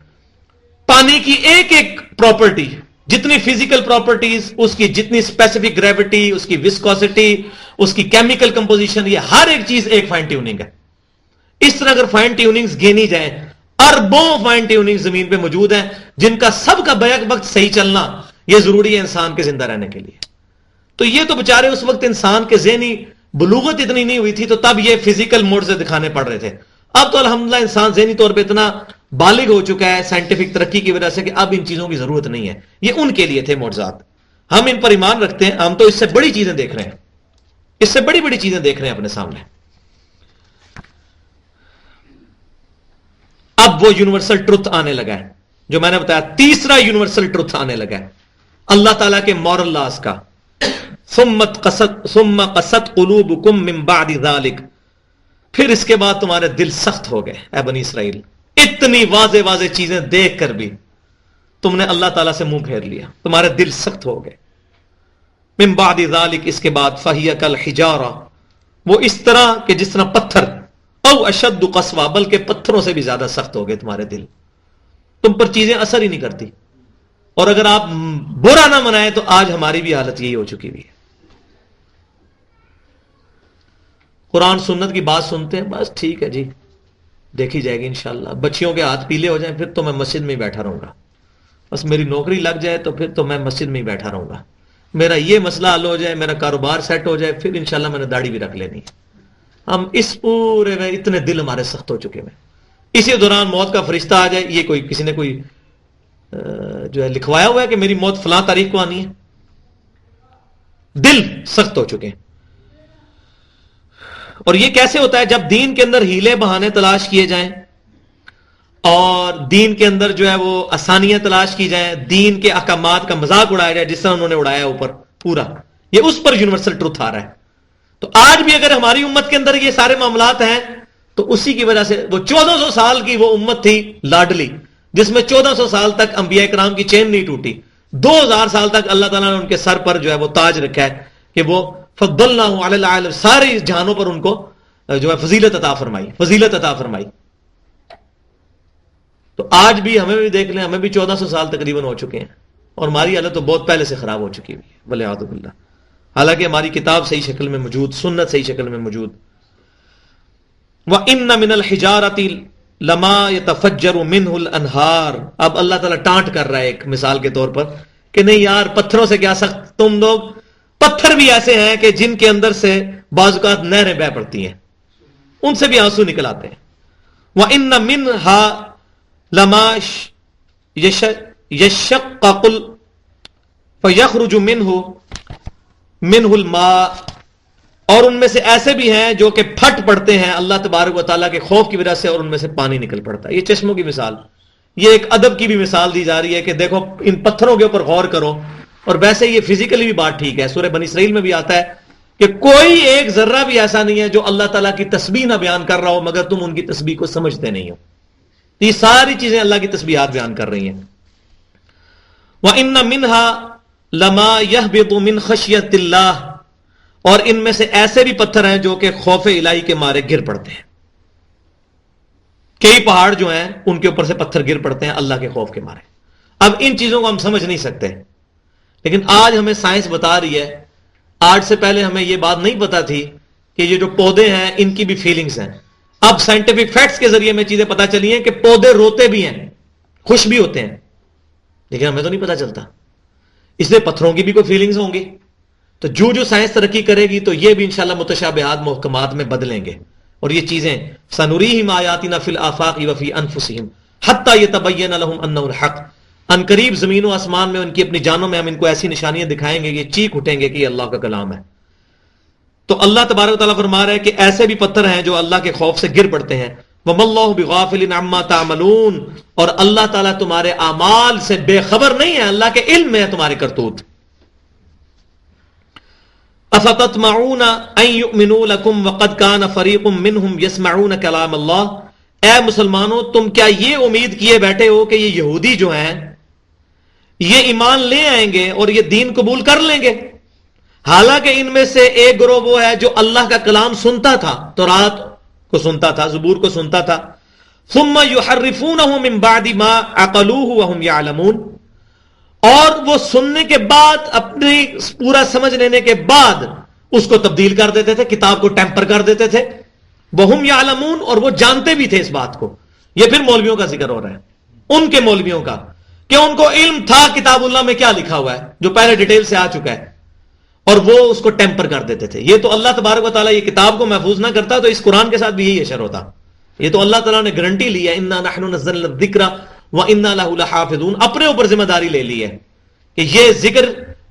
پانی کی ایک ایک پراپرٹی جتنی فزیکل پراپرٹیز، اس کی جتنی اسپیسیفک گریوٹی، اس کی وسکوسٹی، اس کی کیمیکل کمپوزیشن، یہ ہر ایک چیز ایک فائن ٹیوننگ ہے. اس طرح اگر فائن ٹیوننگز گینی جائیں، اربوں فائن ٹیوننگ زمین پہ موجود ہیں جن کا سب کا بیک وقت صحیح چلنا یہ ضروری ہے انسان کے زندہ رہنے کے لیے. تو یہ تو بےچارے اس وقت انسان کے ذہنی بلوغت اتنی نہیں ہوئی تھی تو تب یہ فزیکل موڈ سے دکھانے پڑ رہے تھے. اب تو الحمدللہ انسان ذہنی طور پہ اتنا بالغ ہو چکا ہے سائنٹیفک ترقی کی وجہ سے کہ اب ان چیزوں کی ضرورت نہیں ہے. یہ ان کے لیے تھے معجزات. ہم ان پر ایمان رکھتے ہیں. ہم تو اس سے بڑی چیزیں دیکھ رہے ہیں، اس سے بڑی بڑی چیزیں دیکھ رہے ہیں اپنے سامنے. اب وہ یونیورسل ٹروتھ آنے لگا ہے جو میں نے بتایا، تیسرا یونیورسل ٹروتھ آنے لگا ہے اللہ تعالیٰ کے مورل لاز کا. ثم قست قلوبکم من بعد ذلک، پھر اس کے بعد تمہارے دل سخت ہو گئے اے بنی اسرائیل. اتنی واضح واضح چیزیں دیکھ کر بھی تم نے اللہ تعالیٰ سے منہ پھیر لیا، تمہارے دل سخت ہو گئے. من بعد ذلک، اس کے بعد فہی کالحجارہ، وہ اس طرح کہ جس طرح پتھر، او اشد قسوہ، بلکہ پتھروں سے بھی زیادہ سخت ہو گئے تمہارے دل. تم پر چیزیں اثر ہی نہیں کرتی. اور اگر آپ برا نہ منائیں تو آج ہماری بھی حالت یہی ہو چکی ہوئی ہے. قرآن سنت کی بات سنتے ہیں، بس ٹھیک ہے جی دیکھی جائے گی انشاءاللہ. بچیوں کے ہاتھ پیلے ہو جائیں پھر تو میں مسجد میں ہی بیٹھا رہوں گا. بس میری نوکری لگ جائے تو پھر تو میں مسجد میں ہی بیٹھا رہوں گا. میرا یہ مسئلہ حل ہو جائے، میرا کاروبار سیٹ ہو جائے، پھر انشاءاللہ میں نے داڑھی بھی رکھ لینی ہے. ہم اس پورے میں اتنے دل ہمارے سخت ہو چکے ہیں. اسی دوران موت کا فرشتہ آ جائے، یہ کوئی کسی نے کوئی جو ہے لکھوایا ہوا ہے کہ میری موت فلاں تاریخ کو آنی ہے. دل سخت ہو چکے ہیں. اور یہ کیسے ہوتا ہے؟ جب دین کے اندر ہیلے بہانے تلاش کیے جائیں اور دین کے اندر جو ہے وہ آسانیاں تلاش کی جائیں، دین کے احکامات کا مذاق اڑایا جائے جس طرح انہوں نے اڑایا اوپر پورا، یہ اس پر یونیورسل ٹروتھ آ رہا ہے. تو آج بھی اگر ہماری امت کے اندر یہ سارے معاملات ہیں تو اسی کی وجہ سے وہ 1400 سال کی وہ امت تھی لاڈلی، جس میں 1400 سال تک انبیاء کرام کی چین نہیں ٹوٹی. 2000 سال تک اللہ تعالیٰ نے ان کے سر پر جو ہے وہ تاج رکھا ہے کہ وہ فضلناہ علی العالمین، ساری جہانوں پر ان کو جو ہے فضیلت عطا فرمائی. تو آج بھی ہمیں بھی دیکھ لیں، ہمیں بھی 1400 سال تقریباً ہو چکے ہیں اور ہماری حالت تو بہت پہلے سے خراب ہو چکی ہوئی ہے والعیاذ باللہ. حالانکہ ہماری کتاب صحیح شکل میں موجود، سنت صحیح شکل میں موجود. وَإِنَّ مِنَ الْحِجَارَةِ لَمَا يَتَفَجَّرُ مِنْهُ الْأَنْهَارُ. اب اللہ تعالیٰ ٹانٹ کر رہا ہے ایک مثال کے طور پر کہ نہیں یار پتھروں سے کیا سخت تم لوگ، پتھر بھی ایسے ہیں کہ جن کے اندر سے بعض اوقات نہریں بہہ پڑتی ہیں، ان سے بھی آنسو نکل آتے ہیں. وَإِنَّ مِنْهَا لَمَا يَشَّقَّقُ فَيَخْرُجُ مِنْهُ الْمَاءُ. اور ان میں سے ایسے بھی ہیں جو کہ پھٹ پڑتے ہیں اللہ تبارک و تعالیٰ کے خوف کی وجہ سے اور ان میں سے پانی نکل پڑتا ہے. یہ چشموں کی مثال، یہ ایک ادب کی بھی مثال دی جا رہی ہے کہ دیکھو ان پتھروں کے اوپر غور کرو. اور ویسے یہ فزیکلی بھی بات ٹھیک ہے، سورہ بنی اسرائیل میں بھی آتا ہے کہ کوئی ایک ذرہ بھی ایسا نہیں ہے جو اللہ تعالیٰ کی تسبیح نہ بیان کر رہا ہو مگر تم ان کی تسبیح کو سمجھتے نہیں ہو. یہ ساری چیزیں اللہ کی تسبیحات بیان کر رہی ہیں. وَإِنَّ مِنْهَا لَمَا يَهْبِطُ مِنْ خَشْيَةِ اللَّهِ. اور ان میں سے ایسے بھی پتھر ہیں جو کہ خوف الہی کے مارے گر پڑتے ہیں. کئی پہاڑ جو ہیں ان کے اوپر سے پتھر گر پڑتے ہیں اللہ کے خوف کے مارے. اب ان چیزوں کو ہم سمجھ نہیں سکتے، لیکن آج ہمیں سائنس بتا رہی ہے. آج سے پہلے ہمیں یہ بات نہیں پتا تھی کہ یہ جو پودے ہیں ان کی بھی فیلنگز ہیں. اب سائنٹیفک فیکٹس کے ذریعے میں چیزیں پتا چلی ہیں کہ پودے روتے بھی ہیں، خوش بھی ہوتے ہیں، لیکن ہمیں تو نہیں پتا چلتا. اس لیے پتھروں کی بھی کوئی فیلنگز ہوں گی. تو جو سائنس ترقی کرے گی تو یہ بھی انشاءاللہ متشابہات محکمات میں بدلیں گے. اور یہ چیزیں سنریہم آیاتنا فی الآفاق وفی انفسہم حتی یتبین لہم انہ الحق. ان قریب زمین و آسمان میں ان کی اپنی جانوں میں ہم ان کو ایسی نشانیاں دکھائیں گے، یہ چیخ اٹھیں گے کہ یہ اللہ کا کلام ہے. تو اللہ تبارک و تعالیٰ فرما رہا ہے کہ ایسے بھی پتھر ہیں جو اللہ کے خوف سے گر پڑتے ہیں. وَمَا اللَّهُ بِغَافِلٍ عَمَّا تَعْمَلُونَ. اور اللہ تعالیٰ تمہارے اعمال سے بے خبر نہیں ہے، اللہ کے علم میں ہے تمہارے کرتوت. افتطمعون ان یؤمنوا لکم وقد کان فریق منہم یسمعون کلام اللہ. اے مسلمانوں تم کیا یہ امید کیے بیٹھے ہو کہ یہ یہودی جو ہیں یہ ایمان لے آئیں گے اور یہ دین قبول کر لیں گے، حالانکہ ان میں سے ایک گروہ وہ ہے جو اللہ کا کلام سنتا تھا، تورات کو سنتا تھا، زبور کو سنتا تھا. ثم یحرفونہ من بعد ما عقلوہ وہم یعلمون. اور وہ سننے کے بعد اپنی پورا سمجھ لینے کے بعد اس کو تبدیل کر دیتے تھے، کتاب کو ٹیمپر کر دیتے تھے. وَهُمْ يَعْلَمُونَ، اور وہ جانتے بھی تھے اس بات کو. یہ پھر مولویوں کا ذکر ہو رہا ہے، ان کے مولویوں کا، کہ ان کو علم تھا کتاب اللہ میں کیا لکھا ہوا ہے، جو پہلے ڈیٹیل سے آ چکا ہے، اور وہ اس کو ٹیمپر کر دیتے تھے. یہ تو اللہ تبارک و تعالیٰ یہ کتاب کو محفوظ نہ کرتا تو اس قرآن کے ساتھ بھی یہی اشر ہوتا. یہ تو اللہ تعالیٰ نے گارنٹی لی ہے، اِنَّا نَحْنُ نَزَّلْنَا الذِّكْرَ وَإِنَّا لَهُ لَحَافِظُونَ، اپنے اوپر ذمہ داری لے لی ہے کہ یہ ذکر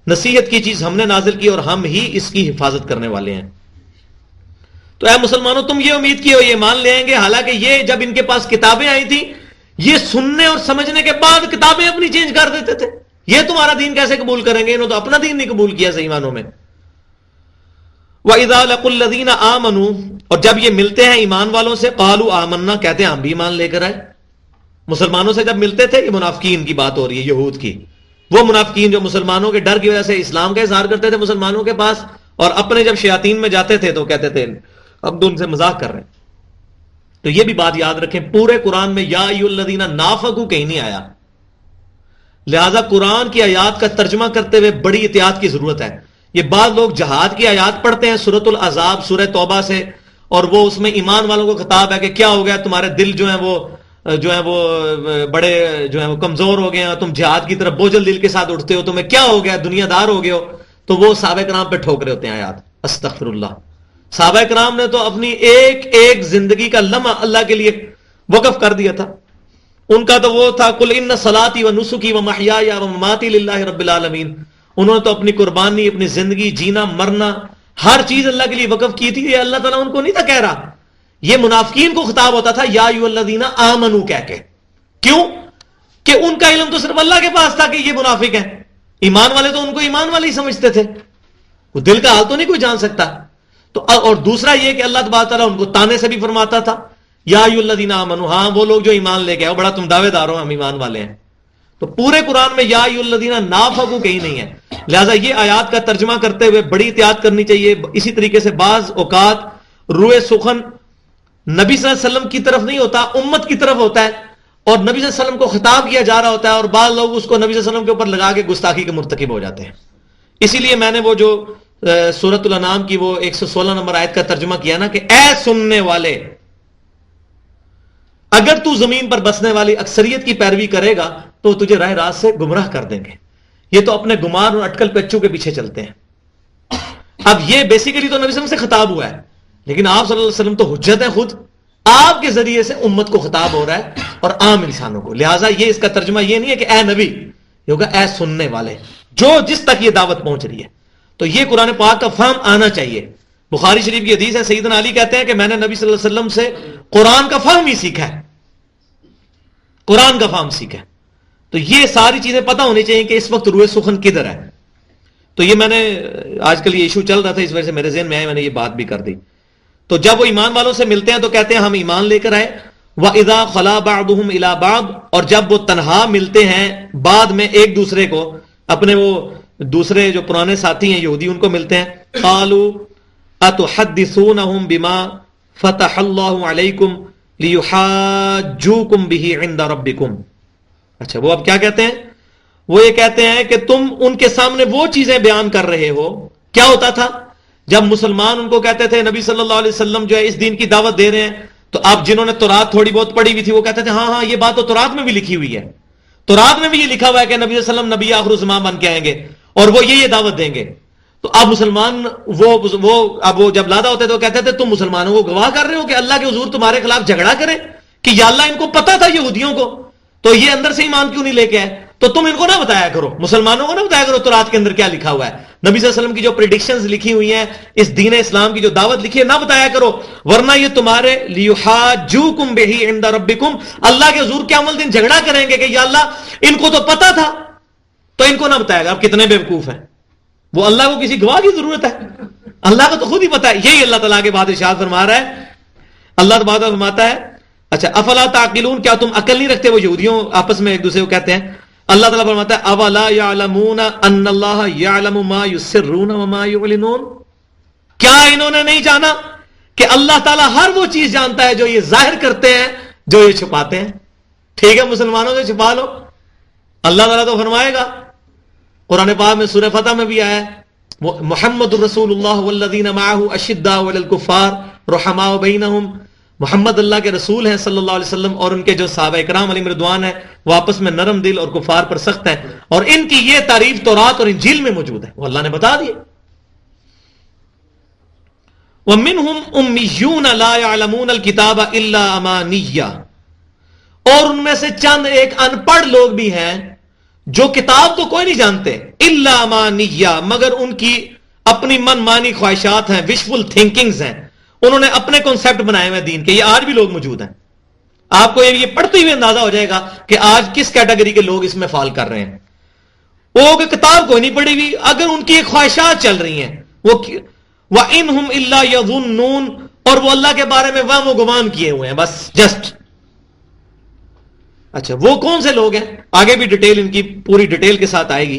نصیحت کی چیز ہم نے نازل کی اور ہم ہی اس کی حفاظت کرنے والے ہیں. تو اے مسلمانوں، تم یہ امید کی ہو یہ مان لے آئیں گے، حالانکہ یہ جب ان کے پاس کتابیں آئی تھی یہ سننے اور سمجھنے کے بعد کتابیں اپنی چینج کر دیتے تھے. یہ تمہارا دین کیسے قبول کریں گے؟ انہوں تو اپنا دین نہیں قبول کیا صحیح معنوں میں. وَإِذَا لَقُوا الَّذِينَ آمَنُوا، اور جب یہ ملتے ہیں ایمان والوں سے، قَالُوا آمَنَّا، کہتے ہیں ہم بھی ایمان لے کر آئے. مسلمانوں سے جب ملتے تھے، یہ منافقین کی بات ہو رہی ہے، یہود کی. وہ منافقین جو مسلمانوں کے ڈر کی وجہ سے اسلام کا اظہار کرتے تھے مسلمانوں کے پاس، اور اپنے جب شیاطین میں جاتے تھے تو کہتے تھے اب تو ان سے مذاق کر رہے ہیں. تو یہ بھی بات یاد رکھیں، پورے قرآن میں یا ایھا الذین نافقوا کہیں نہیں آیا. لہذا قرآن کی آیات کا ترجمہ کرتے ہوئے بڑی احتیاط کی ضرورت ہے. یہ بعض لوگ جہاد کی آیات پڑھتے ہیں سورۃ الاحزاب، سورہ توبہ سے، اور وہ اس میں ایمان والوں کو خطاب ہے کہ کیا ہو گیا تمہارے دل جو ہیں وہ بڑے جو ہیں وہ کمزور ہو گئے ہیں، تم جہاد کی طرف بوجھل دل کے ساتھ اٹھتے ہو، تمہیں کیا ہو گیا، دنیا دار ہو گئے ہو. تو وہ صحابہ کرام پہ ٹھوک رہے ہوتے ہیں آیات. استغفر اللہ. صحابہ کرام نے تو اپنی ایک ایک زندگی کا لمحہ اللہ کے لیے وقف کر دیا تھا. ان کا تو وہ تھا قل ان صلاتی و نسکی و محیای و مماتی للہ رب العالمین. انہوں نے تو اپنی قربانی، اپنی زندگی، جینا مرنا، ہر چیز اللہ کے لیے وقف کی تھی. یہ اللہ تعالیٰ ان کو نہیں تھا کہہ رہا، یہ منافقین کو خطاب ہوتا تھا یا ایھا الذین آمنوا کہہ کے. کیوں کہ ان کا علم تو صرف اللہ کے پاس تھا کہ یہ منافق ہیں. ایمان والے تو ان کو ایمان والے ہی سمجھتے تھے، وہ دل کا حال تو نہیں کوئی جان سکتا. تو اور دوسرا یہ کہ اللہ تبارک تعالیٰ ان کو تانے سے بھی فرماتا تھا یا ایھا الذین آمنوا، ہاں وہ لوگ جو ایمان لے کے آؤ، بڑا تم دعوے دار ہو ہم ایمان والے ہیں. تو پورے قرآن میں یا ایھا الذین نافقوا کہیں نہیں ہے. لہذا یہ آیات کا ترجمہ کرتے ہوئے بڑی احتیاط کرنی چاہیے. اسی طریقے سے بعض اوقات روئے سخن نبی صلی اللہ علیہ وسلم کی طرف نہیں ہوتا، امت کی طرف ہوتا ہے، اور نبی صلی اللہ علیہ وسلم کو خطاب کیا جا رہا ہوتا ہے، اور بعض لوگ اس کو نبی صلی اللہ علیہ وسلم کے اوپر لگا کے گستاخی کے مرتکب ہو جاتے ہیں. اسی لیے میں نے وہ جو سورۃ الانعام کی وہ 116 نمبر آیت کا ترجمہ کیا نا کہ اے سننے والے، اگر تو زمین پر بسنے والی اکثریت کی پیروی کرے گا تو تجھے راہ راست سے گمراہ کر دیں گے. یہ تو اپنے گمان اور اٹکل پچو کے پیچھے چلتے ہیں. اب یہ بیسیکلی تو نبی صلی اللہ علیہ وسلم سے خطاب ہوا ہے، لیکن آپ صلی اللہ علیہ وسلم تو حجت ہے خود، آپ کے ذریعے سے امت کو خطاب ہو رہا ہے اور عام انسانوں کو. لہٰذا یہ اس کا ترجمہ یہ نہیں ہے کہ اے نبی، یہ ہوگا اے سننے والے، جو جس تک یہ دعوت پہنچ رہی ہے. تو یہ قرآن پاک کا فہم آنا چاہیے. بخاری شریف کی حدیث ہے، سیدنا علی کہتے ہیں کہ میں نے نبی صلی اللہ علیہ وسلم سے قرآن کا فہم ہی سیکھا ہے، قرآن کا فہم سیکھا ہے. تو یہ ساری چیزیں پتہ ہونی چاہیے کہ اس وقت روئے سخن کدھر ہے. تو یہ میں نے آج کل یہ ایشو چل رہا تھا، اس وجہ سے میرے ذہن میں آئے، میں نے یہ بات بھی کر دی. تو جب وہ ایمان والوں سے ملتے ہیں تو کہتے ہیں ہم ایمان لے کر آئے. وَإِذَا خَلَا بَعْضُهُمْ إِلَىٰ بَعْضٍ، اور جب وہ تنہا ملتے ہیں بعد میں ایک دوسرے کو، اپنے وہ دوسرے جو پرانے ساتھی ہیں یہودی ان کو ملتے ہیں، قَالُوا أَتُحَدِّثُونَهُمْ بِمَا فَتَحَ اللَّهُ عَلَيْكُمْ لِيُحَاجُّوكُمْ بِهِ عِنْدَ رَبِّكُمْ. اچھا وہ اب کیا کہتے ہیں؟ وہ یہ کہتے ہیں کہ تم ان کے سامنے وہ چیزیں بیان کر رہے ہو. کیا ہوتا تھا جب مسلمان ان کو کہتے تھے نبی صلی اللہ علیہ وسلم جو ہے اس دین کی دعوت دے رہے ہیں، تو آپ جنہوں نے تورات تھوڑی بہت پڑھی ہوئی تھی وہ کہتے تھے ہاں ہاں یہ بات تو تورات میں بھی لکھی ہوئی ہے، تورات میں بھی یہ لکھا ہوا ہے کہ نبی صلی اللہ علیہ وسلم نبی آخر الزمان بن کے آئیں گے اور وہ یہ دعوت دیں گے. تو اب مسلمان وہ جب لادا ہوتے تو کہتے تھے تم مسلمانوں کو گواہ کر رہے ہو کہ اللہ کے حضور تمہارے خلاف جھگڑا کریں کہ یا اللہ ان کو پتا تھا یہودیوں کو، تو یہ اندر سے ایمان کیوں نہیں لے کے آئے؟ تو تم ان کو نہ بتایا کرو، مسلمانوں کو نہ بتایا کرو تورات کے اندر کیا لکھا ہوا ہے. نبی صلی اللہ علیہ وسلم کی جو پریڈکشنز لکھی ہوئی ہیں، اس دین اسلام کی جو دعوت لکھی ہے نہ بتایا کرو، ورنہ یہ تمہارے لیحاجوکم بہ عند ربکم، اللہ کے حضور قیامت دن جھگڑا کریں گے کہ یا اللہ ان کو تو پتا تھا تو ان کو نہ بتایا گا. اب کتنے بیوقوف ہیں، وہ اللہ کو کسی گواہ کی ضرورت ہے؟ اللہ کو تو خود ہی پتا ہے. یہی اللہ تعالیٰ کے بعد ارشاد فرما رہا ہے. اللہ تعالیٰ فرماتا ہے اچھا افلا تعقلون، کیا تم عقل نہیں رکھتے؟ وہ یہودیوں آپس میں ایک دوسرے کو کہتے ہیں. اللہ تعالیٰ فرماتا ہے اولا یعلمون ان اللہ یعلم ما یسرون وما یعلنون، کیا انہوں نے نہیں جانا کہ اللہ تعالیٰ ہر وہ چیز جانتا ہے جو یہ ظاہر کرتے ہیں جو یہ چھپاتے ہیں. ٹھیک ہے مسلمانوں سے چھپا لو، اللہ تعالیٰ تو فرمائے گا قرآن پاک میں سورہ فتح میں بھی آیا ہے محمد الرسول اللہ والذین معہ اشداء علی الکفار رحماء بینہم، محمد اللہ کے رسول ہیں صلی اللہ علیہ وسلم اور ان کے جو صحابہ اکرام علیہم رضوان ہیں وہ آپس میں نرم دل اور کفار پر سخت ہیں، اور ان کی یہ تعریف تورات اور انجیل میں موجود ہے، وہ اللہ نے بتا دیا. وَمِنْهُمْ أُمِّيُّونَ لَا يَعْلَمُونَ الْكِتَابَ إِلَّا أَمَانِيَّ، اور ان میں سے چند ایک ان پڑھ لوگ بھی ہیں جو کتاب تو کوئی نہیں جانتے، الا امانیہ، مگر ان کی اپنی من مانی خواہشات ہیں، وشفل تھنکنگز ہیں، انہوں نے اپنے کنسپٹ بنائے ہوئے دین کے. یہ آج بھی لوگ موجود ہیں. آپ کو یہ پڑھتے ہوئے اندازہ ہو جائے گا کہ آج کس کیٹیگری کے لوگ اس میں فال کر رہے ہیں. وہ کتاب کوئی نہیں پڑھی ہوئی، اگر ان کی خواہشات چل رہی ہیں، وہ وَإِنْهُمْ إِلَّا يَظُنُّونَ، اور وہ اللہ کے بارے میں وہم و گمان کیے ہوئے ہیں، بس جسٹ. اچھا وہ کون سے لوگ ہیں؟ آگے بھی ڈیٹیل ان کی پوری ڈیٹیل کے ساتھ آئے گی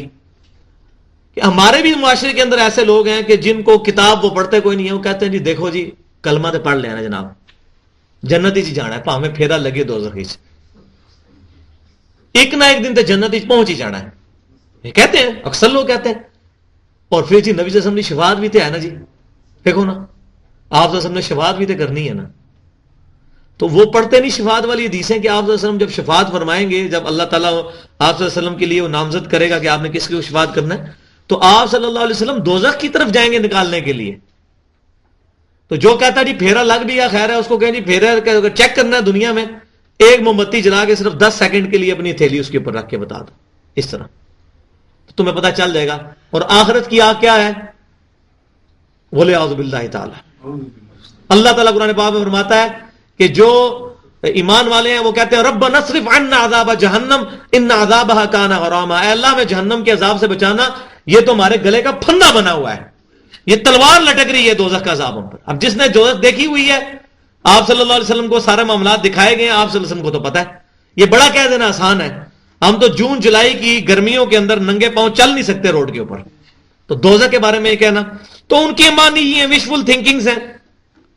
کہ ہمارے بھی معاشرے کے اندر ایسے لوگ ہیں کہ جن کو کتاب وہ پڑھتے کوئی نہیں ہے، وہ کہتے ہیں جی دیکھو جی کلمہ تو پڑھ لینا جناب، جنت ہی جانا ہے، پاویں پھیرا لگے دوزخی سے، ایک نہ ایک دن تو جنت ہی پہنچ ہی جانا ہے، یہ کہتے ہیں، اکثر لوگ کہتے ہیں. اور پھر جی نبی صلی اللہ علیہ وسلم کی شفاعت بھی تو ہے نا جی، دیکھو نا آپ صلی اللہ علیہ وسلم نے شفاعت بھی تو کرنی ہے نا. تو وہ پڑھتے نہیں شفاعت والی حدیثیں کہ آپ صلی اللہ علیہ وسلم جب شفاعت فرمائیں گے، جب اللہ تعالیٰ آپ صلی اللہ علیہ وسلم کے لیے وہ نامزد کرے گا کہ آپ نے کس کی شفاعت کرنا ہے، تو آپ صلی اللہ علیہ وسلم دوزخ کی طرف جائیں گے نکالنے کے لیے. تو جو کہتا ہے جی پھیرا لگ بھی یا خیر ہے، اس کو کہیں جی پھیرا چیک کرنا ہے دنیا میں، ایک موم بتی جلا کے صرف 10 سیکنڈ کے لیے اپنی تھیلی اس کے اوپر رکھ کے بتا دو، اس طرح تو تمہیں پتہ چل جائے گا. اور آخرت کی آگ کیا ہے؟ بولے اعوذ باللہ تعالی. اللہ تعالیٰ قرآن پاک میں فرماتا ہے کہ جو ایمان والے ہیں وہ کہتے ہیں رب نصرف عنا عذاب جہنم ان عذابها کان غراما، اے اللہ میں جہنم کے عذاب سے بچانا، یہ تو ہمارے گلے کا پھندا بنا ہوا ہے، یہ تلوار لٹک رہی ہے دوزخ کا عذاب ہم پر. اب جس نے دوزخ دیکھی ہوئی ہے، آپ صلی اللہ علیہ وسلم کو سارے معاملات دکھائے گئے ہیں، آپ صلی اللہ علیہ وسلم کو تو پتہ ہے. یہ بڑا کہہ دینا آسان ہے، ہم تو جون جولائی کی گرمیوں کے اندر ننگے پاؤں چل نہیں سکتے روڈ کے اوپر، تو دوزخ کے بارے میں یہ کہنا تو ان کی مانی ہی ہیں، وشفل تھنکنگز ہیں.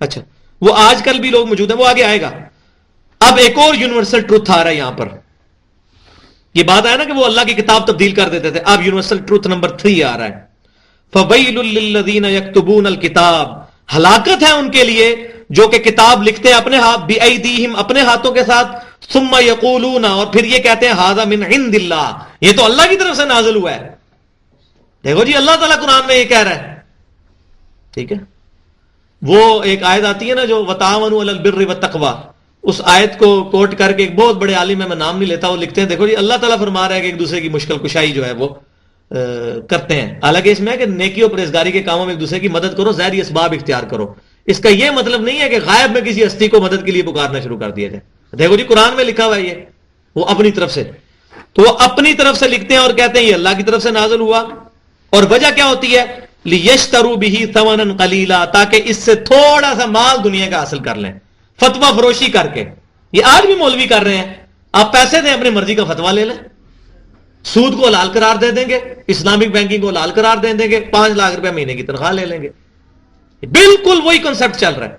اچھا وہ آج کل بھی لوگ موجود ہیں، وہ آگے آئے گا. اب ایک اور یونیورسل ٹروتھ آ رہا ہے یہاں پر. یہ بات آیا نا کہ وہ اللہ کی کتاب تبدیل کر دیتے تھے، اب یونیورسل ٹروتھ نمبر 3 آ رہا ہے. فَوَيْلٌ لِّلَّذِينَ يَكْتُبُونَ الْكِتَابَ، ہلاکت ہے ان کے لیے جو کہ کتاب لکھتے ہیں اپنے ہاتھ، بِأَيْدِيهِمْ اپنے ہاتھوں کے ساتھ، ثُمَّ يَقُولُونَ اور پھر یہ کہتے ہیں هَذَا مِنْ عِنْدِ اللَّهِ، یہ تو اللہ کی طرف سے نازل ہوا ہے. دیکھو جی اللہ تعالیٰ قرآن میں یہ کہہ رہا ہے. ٹھیک ہے، وہ ایک آیت آتی ہے نا جو وَتَعَاوَنُوا عَلَى الْبِرِّ وَالتَّقْوَىٰ، اس آیت کو کوٹ کر کے ایک بہت بڑے عالم ہے، میں نام نہیں لیتا، وہ لکھتے ہیں دیکھو جی اللہ تعالیٰ فرما رہا ہے کہ ایک دوسرے کی مشکل کشائی جو ہے وہ کرتے ہیں. حالانکہ اس میں ہے کہ نیکی اور پرہیزگاری کے کاموں میں ایک دوسرے کی مدد کرو، ظاہری اسباب اختیار کرو. اس کا یہ مطلب نہیں ہے کہ غائب میں کسی ہستی کو مدد کے لیے پکارنا شروع کر دیا جائے. دیکھو جی قرآن میں لکھا ہوا ہے یہ، وہ اپنی طرف سے، تو وہ اپنی طرف سے لکھتے ہیں اور کہتے ہیں یہ اللہ کی طرف سے نازل ہوا. اور وجہ کیا ہوتی ہے؟ لِيَشْتَرُوا بِهِ ثَمَنًا قَلِيلًا، تاکہ اس سے تھوڑا سا مال دنیا کا حاصل کر لیں، فتویٰ فروشی کر کے. یہ آج بھی مولوی کر رہے ہیں، آپ پیسے دیں اپنی مرضی کا فتویٰ لے لیں، سود کو حلال قرار دے دیں گے، اسلامک بینکنگ کو حلال قرار دے دیں گے، 5 لاکھ روپے مہینے کی تنخواہ لے لیں گے. بالکل وہی کنسپٹ چل رہا ہے.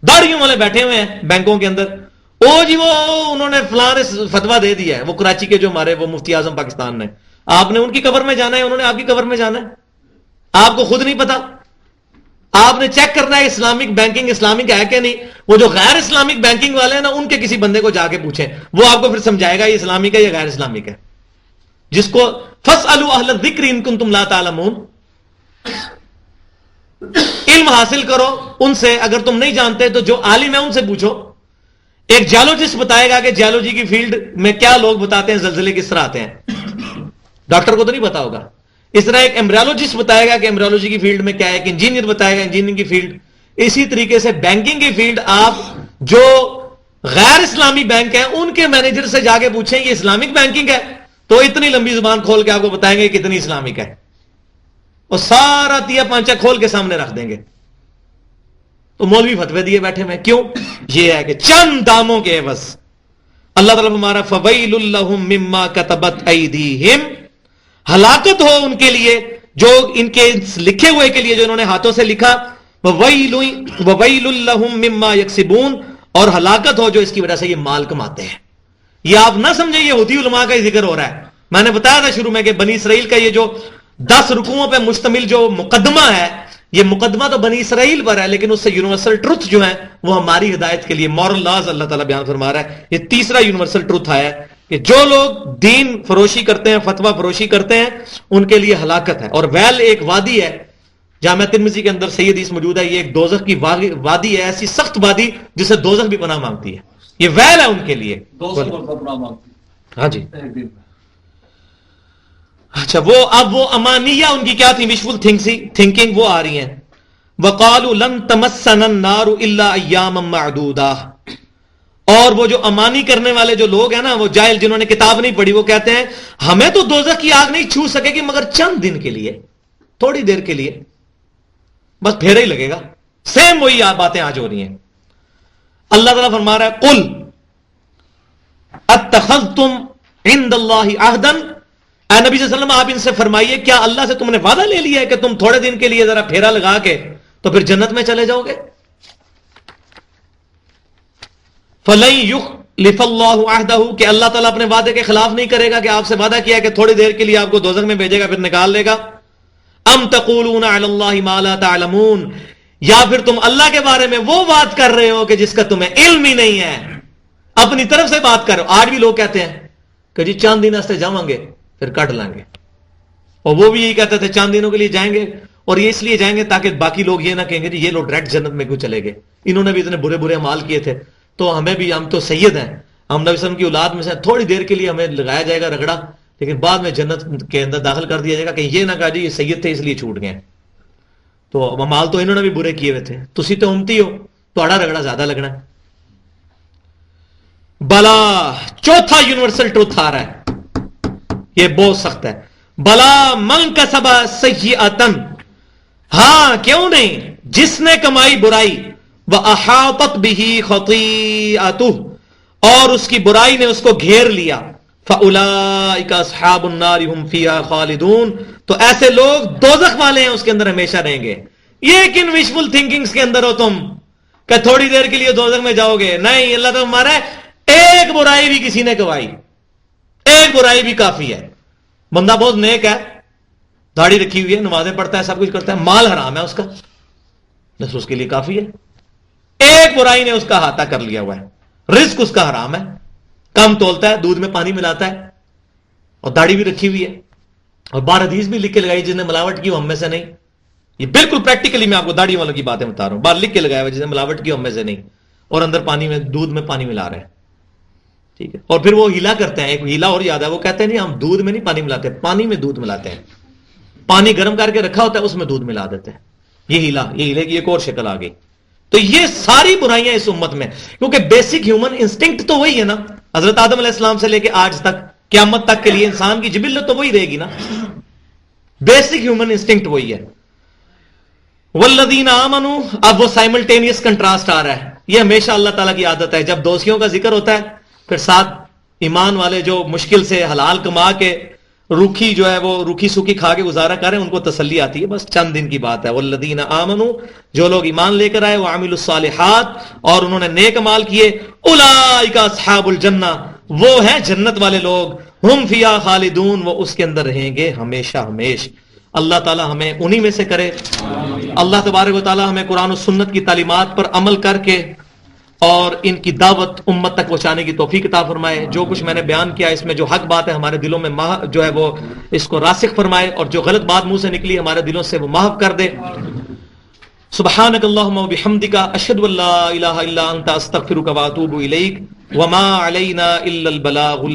داڑھیوں والے بیٹھے ہوئے ہیں بینکوں کے اندر، او جی وہ انہوں نے فلاں فتویٰ دے دیا ہے، وہ کراچی کے جو ہمارے وہ مفتی اعظم پاکستان نے، آپ نے ان کی قبر میں جانا ہے، انہوں نے آپ کی قبر میں جانا ہے، آپ کو خود نہیں پتا. آپ نے چیک کرنا ہے اسلامک بینکنگ اسلامک ہے کہ نہیں. وہ جو غیر اسلامک بینکنگ والے ہیں نا، ان کے کسی بندے کو جا کے پوچھیں، وہ آپ کو پھر سمجھائے گا یہ اسلامک ہے یا غیر اسلامک ہے. جس کو فَاسْأَلُوا أَهْلَ الذِّكْرِ إِن كُنتُمْ لَا تَعْلَمُونَ، علم حاصل کرو ان سے، اگر تم نہیں جانتے تو جو عالم ہے ان سے پوچھو. ایک جیولوجسٹ بتائے گا کہ جیولوجی کی فیلڈ میں کیا لوگ بتاتے ہیں زلزلے کس طرح آتے ہیں، ڈاکٹر کو تو نہیں پتا ہوگا. اس طرح ایک ایمبریولوجسٹ بتائے گا کہ ایمبریولوجی کی فیلڈ میں کیا ہے، ایک انجینئر بتائے گا انجینئرنگ کی فیلڈ. اسی طریقے سے بینکنگ کی فیلڈ آپ جو غیر اسلامی بینک ہیں ان کے مینیجر سے جا کے پوچھیں یہ اسلامک بینکنگ ہے، تو اتنی لمبی زبان کھول کے آپ کو بتائیں گے کتنی اسلامک ہے، اور سارا تیا پانچا کھول کے سامنے رکھ دیں گے. تو مولوی فتوے دیے بیٹھے میں کیوں؟ یہ ہے کہ چند داموں کے عوض اللہ تعالیٰ ہمارا فَوَيْلٌ لَّهُم مِّمَّا كَتَبَتْ أَيْدِيهِمْ، ہلاکت ہو ان کے لیے جو ان کے لکھے ہوئے کے لیے جو انہوں نے ہاتھوں سے لکھا. وَوَيْلٌ لَّهُم مِّمَّا يَكْسِبُونَ، اور ہلاکت ہو جو اس کی وجہ سے یہ مال کماتے ہیں. یہ آپ نہ سمجھیں یہ یہودی علماء کا ہی ذکر ہو رہا ہے، میں نے بتایا تھا شروع میں کہ بنی اسرائیل کا یہ جو 10 رکوعوں پہ مشتمل جو مقدمہ ہے، یہ مقدمہ تو بنی اسرائیل پر ہے، لیکن اس سے یونیورسل ٹروتھ جو ہے وہ ہماری ہدایت کے لیے مورل لاز اللہ تعالیٰ بیان فرما رہا ہے۔ یہ تیسرا یونیورسل ٹروتھ آیا ہے کہ جو لوگ دین فروشی کرتے ہیں، فتویٰ فروشی کرتے ہیں، ان کے لیے ہلاکت ہے۔ اور ویل ایک وادی ہے، جامعہ ترمذی کے اندر صحیح حدیث موجود ہے، یہ ایک دوزخ کی وادی ہے، ایسی سخت وادی جسے دوزخ بھی پناہ مانگتی ہے، یہ ویل ہے ان کے لیے۔ ہاں جی، اچھا اب وہ امانیہ ان کی کیا تھی، وشفل تھنکنگ، وہ آ رہی ہیں۔ وَقَالُوا لَن تَمَسَّنَا النَّارُ إِلَّا أَيَّامًا مَعْدُودَةً، اور وہ جو امانی کرنے والے جو لوگ ہیں نا، وہ جاہل جنہوں نے کتاب نہیں پڑھی، وہ کہتے ہیں ہمیں تو دوزخ کی آگ نہیں چھو سکے گی مگر چند دن کے لیے، تھوڑی دیر کے لیے، بس پھیرا ہی لگے گا۔ سیم وہی باتیں آج ہو رہی ہیں۔ اللہ تعالیٰ فرما رہا ہے قُلْ اتخذتم عند اللہ عہدا، اے نبی صلی اللہ علیہ وسلم آپ ان سے فرمائیے کیا اللہ سے تم نے وعدہ لے لیا ہے کہ تم تھوڑے دن کے لیے ذرا پھیرا لگا کے تو پھر جنت میں چلے جاؤ گے؟ فَلَن يُخْلِفَ اللَّهُ عَهْدَهُ، کہ اللہ تعالیٰ اپنے وعدے کے خلاف نہیں کرے گا کہ آپ سے وعدہ کیا کہ تھوڑی دیر کے لیے آپ کو دوزخ میں بھیجے گا پھر نکال لے گا۔ ام تقولون علی اللہ ما لا تعلمون، یا پھر تم اللہ کے بارے میں وہ بات کر رہے ہو کہ جس کا تمہیں علم ہی نہیں ہے، اپنی طرف سے بات کر رہے ہو۔ آج بھی لوگ کہتے ہیں کہ جی چاند دن واسطے جاؤں گے پھر کٹ لیں گے، اور وہ بھی یہی کہتے تھے چاند دنوں کے لیے جائیں گے، اور یہ اس لیے جائیں گے تاکہ باقی لوگ یہ نہ کہیں گے جی یہ لوگ ڈائریکٹ جنت میں کیوں چلے گئے، انہوں نے بھی اتنے برے برے اعمال کیے تھے، تو ہمیں بھی، ہم تو سید ہیں، ہم نبی صلی اللہ علیہ وسلم کی اولاد میں سے تھوڑی دیر کے لیے ہمیں لگایا جائے گا رگڑا، لیکن بعد میں جنت کے اندر داخل کر دیا جائے گا، کہ یہ نہ کہا جی یہ سید تھے اس لیے چھوٹ گئے، تو اعمال تو انہوں نے بھی برے کیے ہوئے تھے، تسی تو امتی ہو، تھوڑا رگڑا زیادہ لگنا ہے۔ بلا، چوتھا یونیورسل ٹروتھ آ رہا ہے، یہ بہت سخت ہے۔ بلا من کسب سیئۃ، ہاں کیوں نہیں، جس نے کمائی برائی، وَأَحَاطَتْ بِهِ خَطِيئَتُهُ، اور اس کی برائی نے اس کو گھیر لیا، فَأُولَئِكَ أَصْحَابُ النَّارِ هُمْ فِيهَا خَالِدُونَ، تو ایسے لوگ دوزخ والے ہیں، اس کے اندر ہمیشہ رہیں گے۔ یہ کن وشفل تھنکنگز کے اندر ہو تم کہ تھوڑی دیر کے لیے دوزخ میں جاؤ گے؟ نہیں، اللہ تعالیٰ ہمارا ایک برائی بھی کسی نے کمائی، ایک برائی بھی کافی ہے۔ بندہ بہت نیک ہے، داڑھی رکھی ہوئی ہے، نمازیں پڑھتا ہے، سب کچھ کرتا ہے، مال حرام ہے اس کا، بس اس کے لیے کافی ہے۔ ایک برائی نے اس کا احاطہ کر لیا ہوا ہے، رزق اس کا حرام ہے، کم تولتا ہے، دودھ میں پانی ملاتا ہے، اور داڑھی بھی رکھی ہوئی ہے، اور بار حدیث بھی لکھ کے لگائی جس نے ملاوٹ کی وہ ہم میں سے نہیں۔ یہ بالکل پریکٹیکلی میں آپ کو داڑھی والوں کی باتیں بتا رہا ہوں، بار لکھ کے لگایا ہوا جس نے ملاوٹ کی ہم میں سے نہیں، اور اندر پانی میں، دودھ میں پانی ملا رہے ہیں، ٹھیک ہے۔ اور پھر وہ ہیلا کرتے ہیں، ایک ہیلا اور یاد ہے، وہ کہتے ہیں نہیں ہم دودھ میں نہیں پانی ملاتے، پانی میں دودھ ملاتے ہیں، پانی گرم کر کے رکھا ہوتا ہے اس میں دودھ ملا دیتے ہیں، یہ ہیلے کی ایک اور شکل آ گئی۔ تو یہ ساری برائیاں اس امت میں، کیونکہ بیسک ہیومن انسٹنکٹ تو وہی ہے نا، حضرت آدم علیہ السلام سے لے کے آج تک قیامت تک کے لیے انسان کی جبلت تو وہی رہے گی نا، بیسک ہیومن انسٹنکٹ وہی ہے۔ والذین آمنوا، اب وہ سائملٹینیس کنٹراسٹ آ رہا ہے، یہ ہمیشہ اللہ تعالیٰ کی عادت ہے، جب دوستیوں کا ذکر ہوتا ہے پھر ساتھ ایمان والے جو مشکل سے حلال کما کے روکھی جو ہے وہ روکھی سوکھی کھا کے گزارا کریں، ان کو تسلی آتی ہے، بس چند دن کی بات ہے۔ والذین آمنوا، جو لوگ ایمان لے کر آئے، وعملوا الصالحات، اور انہوں نے نیک اعمال کیے، اولئک اصحاب الجنہ، وہ ہیں جنت والے لوگ، ہم فیہا خالدون، وہ اس کے اندر رہیں گے ہمیشہ ہمیش۔ اللہ تعالی ہمیں انہی میں سے کرے۔ اللہ تبارک و تعالی ہمیں قرآن و سنت کی تعلیمات پر عمل کر کے اور ان کی دعوت امت تک پہنچانے کی توفیق عطا فرمائے۔ جو کچھ میں نے بیان کیا اس میں جو حق بات ہے ہمارے دلوں میں جو ہے وہ اس کو راسخ فرمائے، اور جو غلط بات منہ سے نکلی ہمارے دلوں سے وہ محو کر دے۔ سبحانک اللہم و بحمدک، اشہد ان لا الہ الا انت، استغفرک و اتوب الیک، وما علینا الا البلاغ